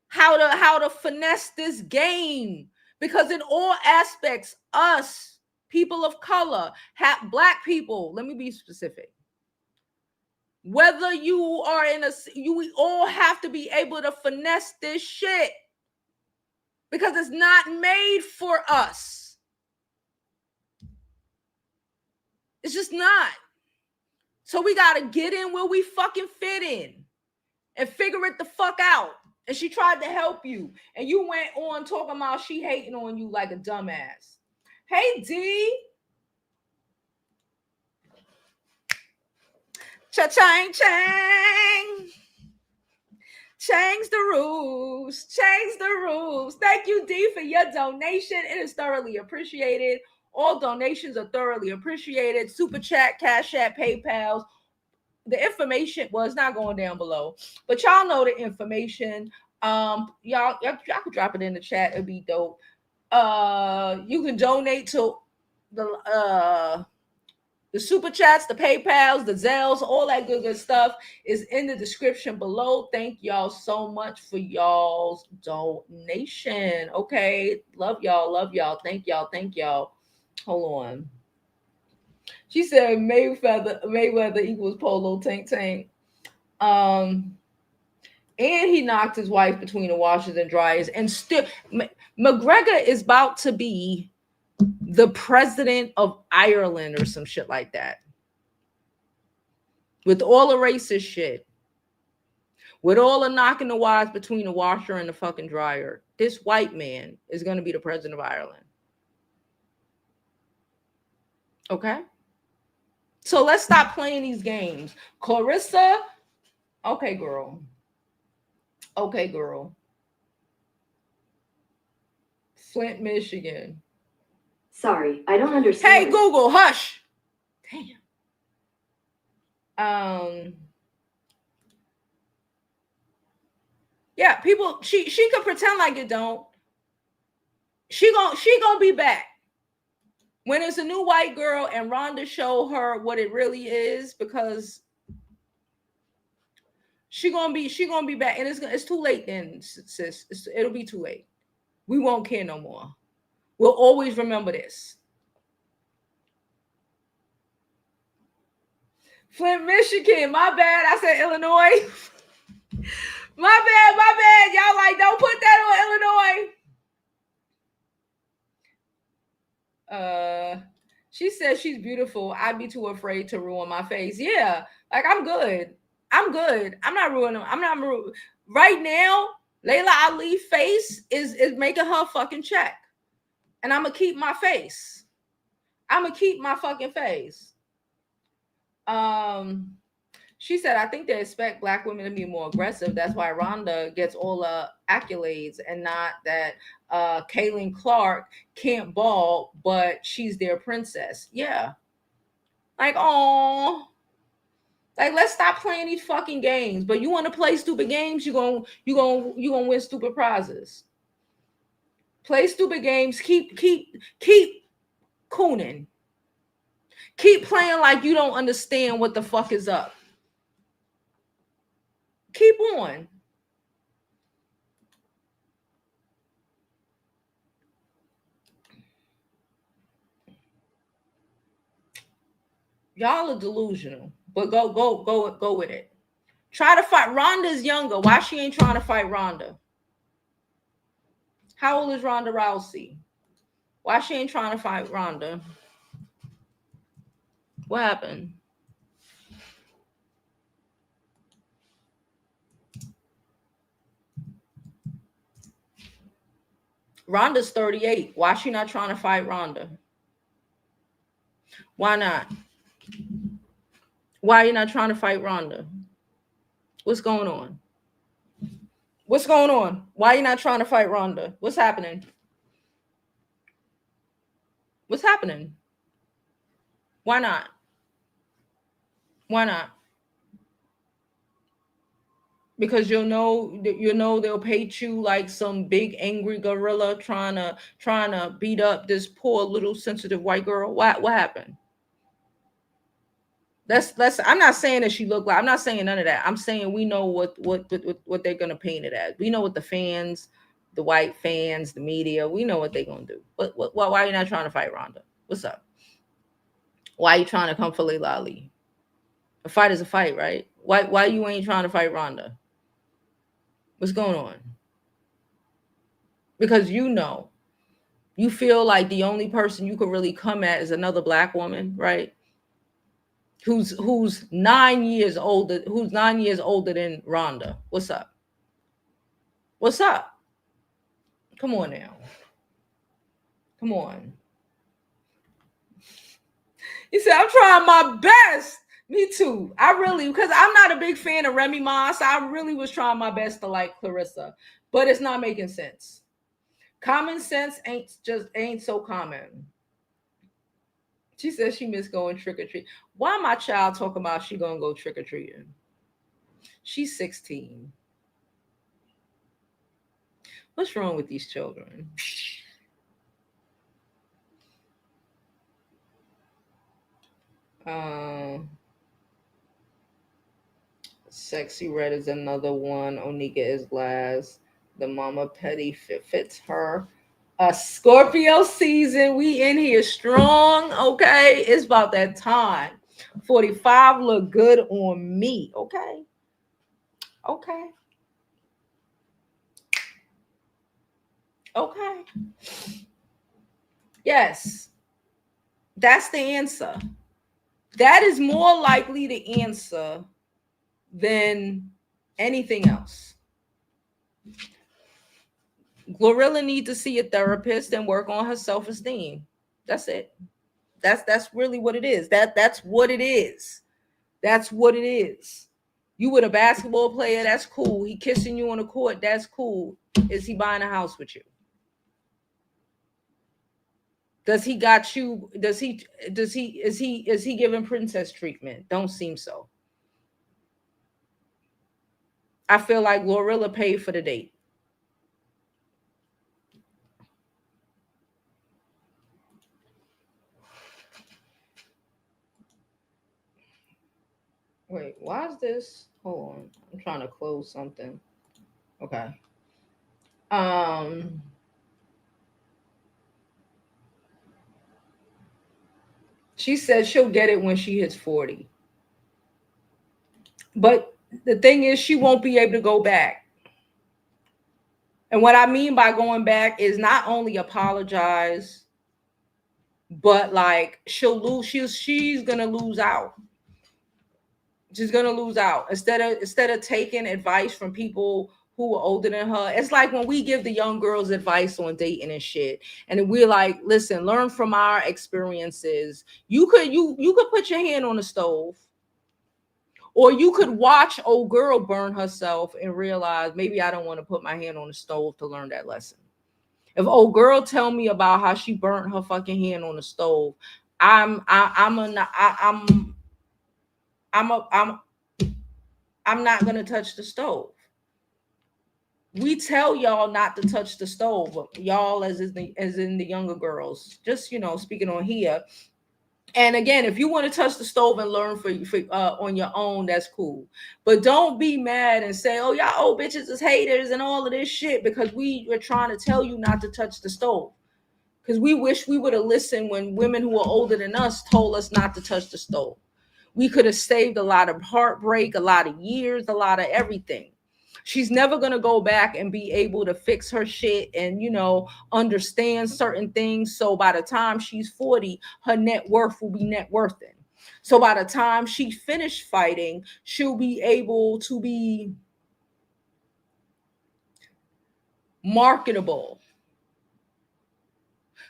How to finesse this game. Because in all aspects, us, people of color, black people, let me be specific. Whether you are we all have to be able to finesse this shit. Because it's not made for us. It's just not. So we got to get in where we fucking fit in and figure it the fuck out. And she tried to help you. And you went on talking about she hating on you like a dumbass. Hey, D. Cha-chang, chang. Change the rules. Change the rules. Thank you, D, for your donation. It is thoroughly appreciated. All donations are thoroughly appreciated. Super Chat, Cash App, PayPal. The information, well, it's not going down below, but y'all know the information. Y'all could drop it in the chat. It'd be dope. You can donate to the Super Chats, the PayPals, the Zells, all that good stuff is in the description below. Thank y'all so much for y'all's donation. Okay, love y'all. Thank y'all. Hold on. She said Mayweather equals Polo Tank. And he knocked his wife between the washers and dryers. And still, McGregor is about to be the president of Ireland or some shit like that. With all the racist shit. With all the knocking the wives between the washer and the fucking dryer. This white man is going to be the president of Ireland. Okay? So let's stop playing these games. Claressa, okay, girl. Flint, Michigan. Sorry, I don't understand. Hey, Google, hush. Damn. Yeah, people, she could pretend like it don't. She gonna be back. When it's a new white girl and Rhonda show her what it really is, because she gonna be back, and it's too late then, sis. It'll be too late. We won't care no more. We'll always remember this. Flint, Michigan. My bad. I said Illinois. My bad. Y'all like, don't put that on Illinois. She says she's beautiful. I'd be too afraid to ruin my face. Yeah, like I'm good. I'm not ruining. Right now, Layla Ali face is making her fucking check. And I'm gonna keep my face. I'm gonna keep my fucking face. She said, I think they expect black women to be more aggressive. That's why Rhonda gets all the accolades, and not that Kaylin Clark can't ball, but she's their princess. Yeah. Like, oh, like, let's stop playing these fucking games. But you want to play stupid games, you're gonna win stupid prizes. Play stupid games. Keep cooning. Keep playing like you don't understand what the fuck is up. Keep on. Y'all are delusional, but go with it. Try to fight. Rhonda's younger. Why she ain't trying to fight Rhonda? How old is Ronda Rousey? Why she ain't trying to fight Rhonda? What happened? Rhonda's 38. Why she not trying to fight Rhonda? Why not? Why are you not trying to fight Ronda? What's going on? What's going on? Why are you not trying to fight Ronda? What's happening? What's happening? Why not? Why not? Because you'll know they'll paint you like some big angry gorilla trying to beat up this poor little sensitive white girl. What happened? Let's I'm not saying that she looked like, I'm not saying none of that. I'm saying we know what they're gonna paint it as. We know what the fans, the white fans, the media, we know what they're gonna do. But why are you not trying to fight Ronda? What's up? Why are you trying to come for Layla Ali? A fight is a fight, right? Why you ain't trying to fight Ronda? What's going on? Because you feel like the only person you could really come at is another black woman, right? Who's 9 years older, than Ronda. What's up? What's up? Come on now. Come on. He said, I'm trying my best. Me too. Because I'm not a big fan of Remy Ma, so I really was trying my best to like Claressa, but it's not making sense. Common sense ain't so common. She says she missed going trick-or-treat. Why my child talking about she gonna go trick-or-treating? She's 16. What's wrong with these children? Sexy Red is another one. Onika is last. The Mama Petty fits her. Scorpio season. We in here strong. Okay. It's about that time. 45 look good on me. Okay. Okay. Okay. Yes. That's the answer. That is more likely the answer than anything else. GloRilla needs to see a therapist and work on her self-esteem. That's it. That's really what it is. That's what it is. That's what it is. You with a basketball player, that's cool. He kissing you on the court, that's cool. Is he buying a house with you? Does he got you? Is he giving princess treatment? Don't seem so. I feel like GloRilla paid for the date. Wait, why is this? Hold on. I'm trying to close something. Okay. She said she'll get it when she hits 40. But the thing is, she won't be able to go back. And what I mean by going back is not only apologize, but like she'll lose. She's gonna lose out. She's gonna lose out instead of taking advice from people who are older than her. It's like when we give the young girls advice on dating and shit, and we're like, listen, learn from our experiences. You could put your hand on the stove, or you could watch old girl burn herself and realize maybe I don't want to put my hand on the stove to learn that lesson. If old girl tell me about how she burnt her fucking hand on the stove, I'm not gonna touch the stove. We tell y'all not to touch the stove, y'all as in the younger girls. Just speaking on here. And again, if you want to touch the stove and learn for on your own, that's cool. But don't be mad and say, "Oh, y'all old bitches is haters and all of this shit," because we were trying to tell you not to touch the stove. Because we wish we would have listened when women who are older than us told us not to touch the stove. We could have saved a lot of heartbreak, a lot of years, a lot of everything. She's never going to go back and be able to fix her shit and, understand certain things. So by the time she's 40, her net worth will be net worthing. So by the time she finished fighting, she'll be able to be marketable.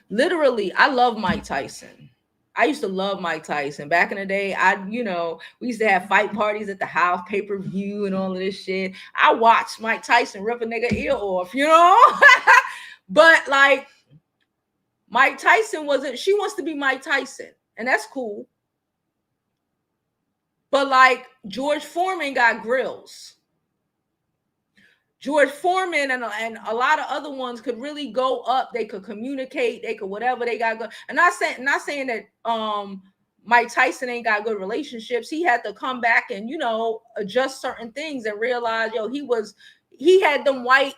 Literally, I love Mike Tyson. I used to love Mike Tyson. Back in the day, we used to have fight parties at the house, pay-per-view and all of this shit. I watched Mike Tyson rip a nigga ear off, But like Mike Tyson she wants to be Mike Tyson, and that's cool. But like George Foreman got grills. George Foreman and a lot of other ones could really go up. They could communicate. They could whatever they got good. And not saying that Mike Tyson ain't got good relationships. He had to come back and adjust certain things and realize he had them white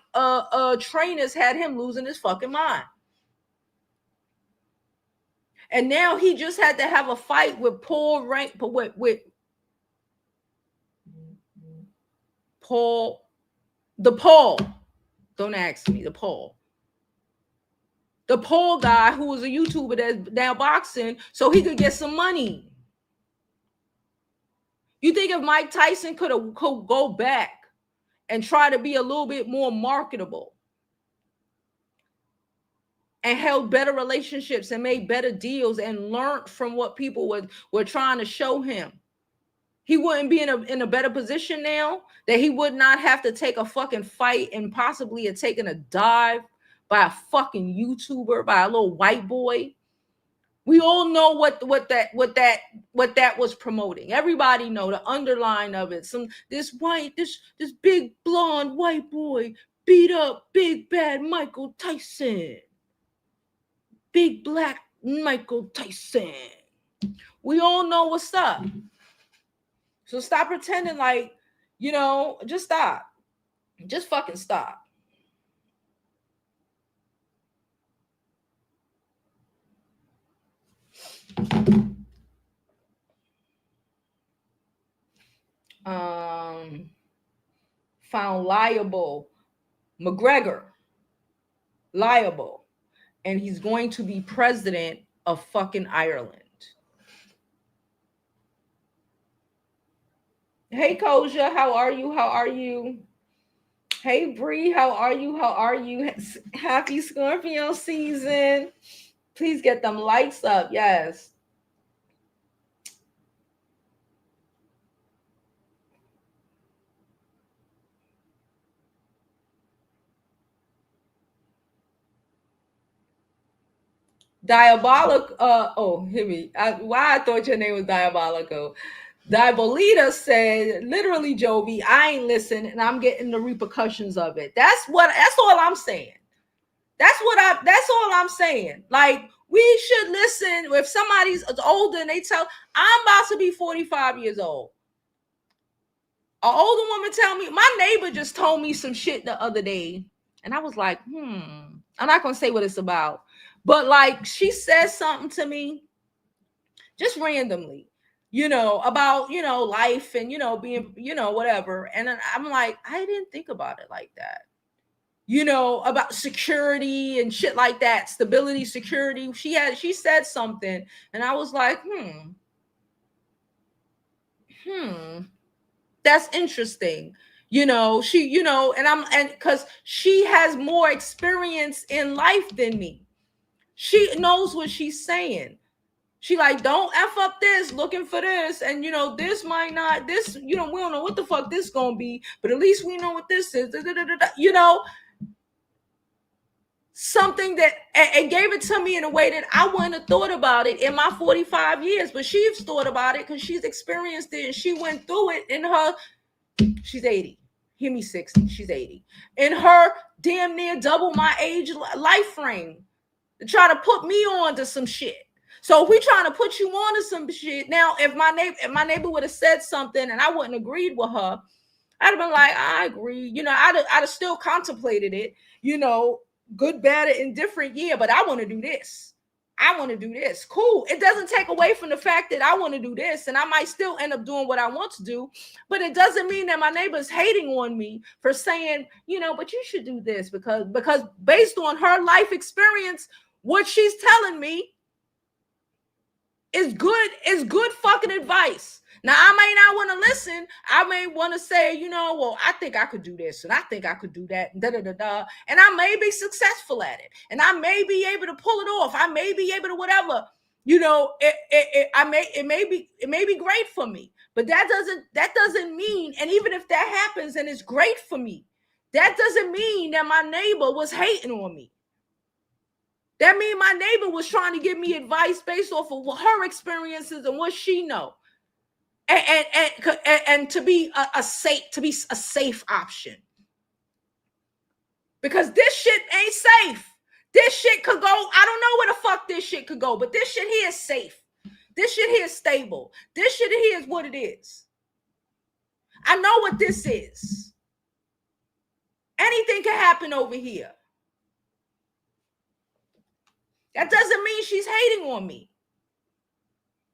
trainers had him losing his fucking mind. And now he just had to have a fight with Paul. Don't ask me. The Paul guy who was a YouTuber that's now boxing so he could get some money. You think if Mike Tyson could go back and try to be a little bit more marketable and held better relationships and made better deals and learned from what people were trying to show him, he wouldn't be in a better position now, that he would not have to take a fucking fight and possibly have taken a dive by a fucking YouTuber, by a little white boy? We all know what that was promoting. Everybody know the underline of it. This big blonde white boy beat up big bad Michael Tyson. Big black Michael Tyson. We all know what's up. So stop pretending like, just stop. Just fucking stop. Found liable. McGregor. Liable. And he's going to be president of fucking Ireland. Hey, Koja, how are you? How are you? Hey, Bree, how are you? How are you? Happy Scorpio season. Please get them lights up. Yes. Diabolical. Hear me. Why I thought your name was Diabolical. Diabolita said, literally, Jovi, I ain't listening and I'm getting the repercussions of it. That's all I'm saying. That's all I'm saying. Like, we should listen if somebody's older and they tell, I'm about to be 45 years old. An older woman tell me, my neighbor just told me some shit the other day. And I was like, I'm not going to say what it's about. But like, she said something to me just randomly, about, life and, being, whatever. And I'm like, I didn't think about it like that. About security and shit like that, stability, security. She said something and I was like, that's interesting. And because she has more experience in life than me. She knows what she's saying. She like, don't F up this, looking for this. And, this might not, this, we don't know what the fuck this going to be, but at least we know what this is. Something that, and gave it to me in a way that I wouldn't have thought about it in my 45 years, but she's thought about it because she's experienced it and she went through it she's 80. Hear me, 60. She's 80. In her damn near double my age life frame to try to put me on to some shit. So if we trying to put you on to some shit, now if my neighbor would have said something and I wouldn't agreed with her, I'd have been like, I agree. I'd have still contemplated it, good, bad, and indifferent. Yeah, but I want to do this. I want to do this. Cool. It doesn't take away from the fact that I want to do this and I might still end up doing what I want to do, but it doesn't mean that my neighbor's hating on me for saying, but you should do this because based on her life experience, what she's telling me is good fucking advice. Now, I may not want to listen. I may want to say, well, I think I could do this and I think I could do that. And and I may be successful at it. And I may be able to pull it off. I may be able to whatever. it may be great for me, but that doesn't mean, and even if that happens and it's great for me, that doesn't mean that my neighbor was hating on me. That means my neighbor was trying to give me advice based off of her experiences and what she know, and to be a safe option. Because this shit ain't safe. This shit could go, I don't know where the fuck this shit could go, but this shit here is safe. This shit here is stable. This shit here is what it is. I know what this is. Anything can happen over here. That doesn't mean she's hating on me.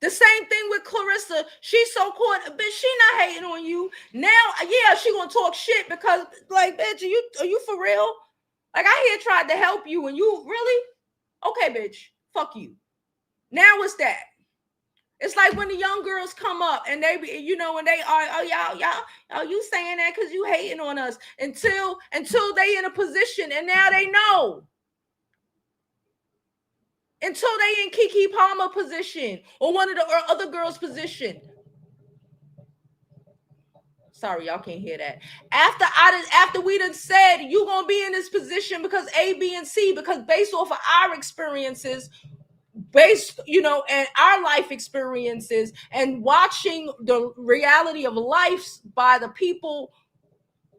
The same thing with Claressa. She's so caught, bitch, she not hating on you. Now, yeah, she gonna talk shit because, like, bitch, are you for real? Like, I here tried to help you and you really? Okay, bitch, fuck you. Now what's that? It's like when the young girls come up and they be, and they are, y'all, you saying that because you hating on us until they in a position and now they know. Until they in Keke Palmer position or one of the other girls' position. Sorry, y'all can't hear that. After we done said you gonna be in this position because A, B, and C, because based off of our experiences, and our life experiences, and watching the reality of life by the people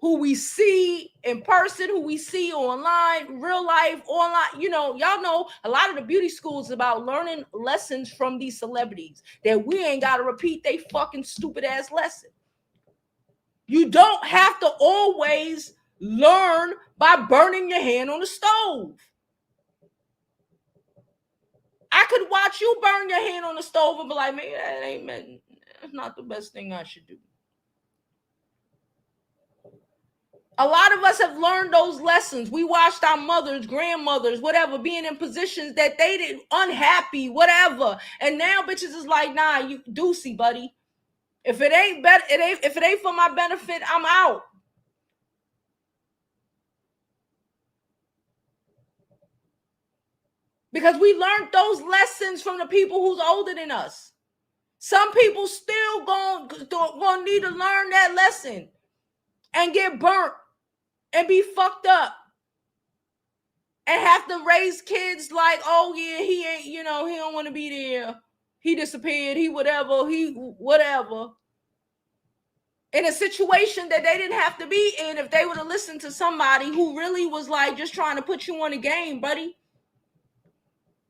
who we see in person, who we see online, real life, online. Y'all know a lot of the beauty schools about learning lessons from these celebrities that we ain't got to repeat they fucking stupid ass lesson. You don't have to always learn by burning your hand on the stove. I could watch you burn your hand on the stove and be like, man, that's not the best thing I should do. A lot of us have learned those lessons. We watched our mothers, grandmothers, whatever, being in positions that they didn't, unhappy, whatever. And now bitches is like, nah, you doocy, buddy. If it ain't for my benefit, I'm out. Because we learned those lessons from the people who's older than us. Some people still gonna need to learn that lesson and get burnt and be fucked up and have to raise kids like, oh yeah, he ain't, he don't want to be there. He disappeared. He whatever. In a situation that they didn't have to be in if they would have listened to somebody who really was like just trying to put you on a game, buddy.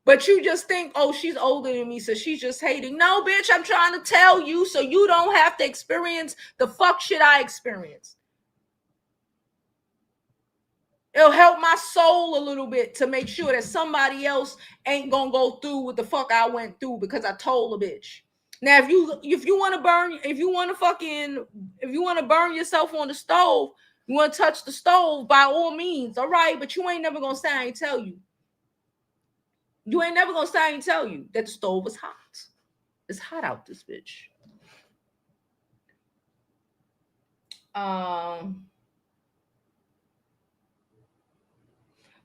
But you just think, oh, she's older than me, so she's just hating. No, bitch, I'm trying to tell you so you don't have to experience the fuck shit I experienced. It'll help my soul a little bit to make sure that somebody else ain't gonna go through what the fuck I went through because I told a bitch. Now, if you want to burn yourself on the stove, you want to touch the stove, by all means, all right. But you ain't never gonna say I ain't tell you. You ain't never gonna say I ain't tell you that the stove is hot. It's hot out this bitch.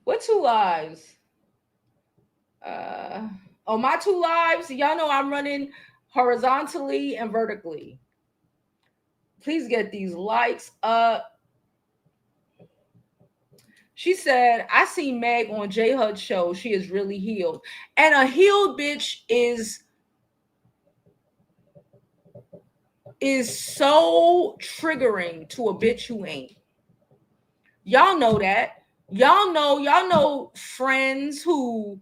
What 2 lives? My 2 lives. Y'all know I'm running horizontally and vertically. Please get these likes up. She said, I see Meg on J Hud's show. She is really healed. And a healed bitch is so triggering to a bitch who ain't. Y'all know that. Y'all know friends who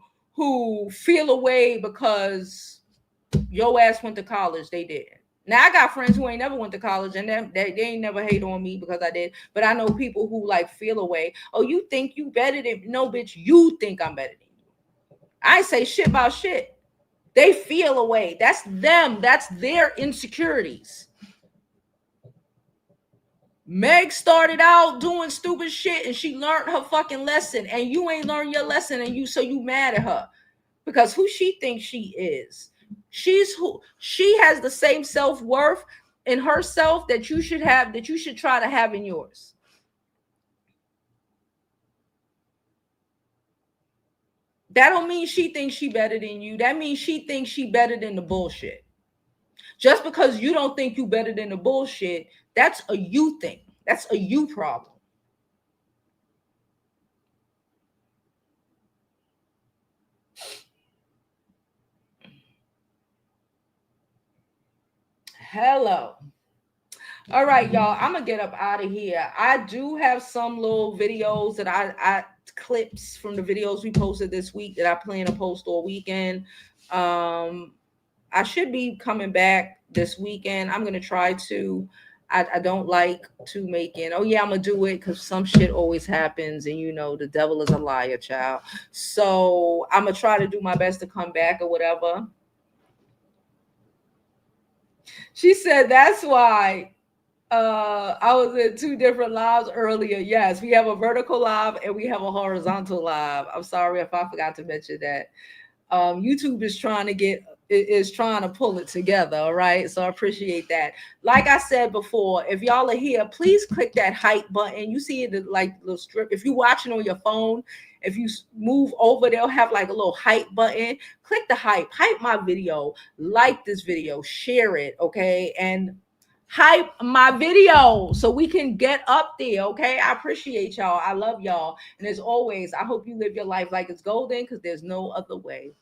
feel away because your ass went to college. They did. Now, I got friends who ain't never went to college and they ain't never hate on me because I did. But I know people who like feel away. Oh, you think you better than... No, bitch, you think I'm better than you. I ain't say shit about shit. They feel away. That's them. That's their insecurities. Meg started out doing stupid shit and she learned her fucking lesson. And you ain't learned your lesson and so you mad at her. Because who she thinks she is. She has the same self-worth in herself that you should have, that you should try to have in yours. That don't mean she thinks she better than you. That means she thinks she better than the bullshit. Just because you don't think you better than the bullshit, that's a you thing. That's a you problem. Hello. All right, y'all. I'm gonna get up out of here. I do have some little videos that I clips from the videos we posted this week that I plan to post all weekend. I should be coming back this weekend. I'm gonna try to. I don't like to make it. Oh yeah, I'm gonna do it because some shit always happens, and you know the devil is a liar, child. So I'm gonna try to do my best to come back or whatever. She said that's why I was in 2 different lives earlier. Yes, we have a vertical live and we have a horizontal live. I'm sorry if I forgot to mention that. YouTube is trying to pull it together. All right. So I appreciate that. Like I said before, if y'all are here, please click that hype button. You see it like little strip. If you're watching on your phone, if you move over, they'll have like a little hype button. Click the hype my video, like this video, share it. Okay. And hype my video so we can get up there. Okay. I appreciate y'all. I love y'all. And as always, I hope you live your life like it's golden because there's no other way.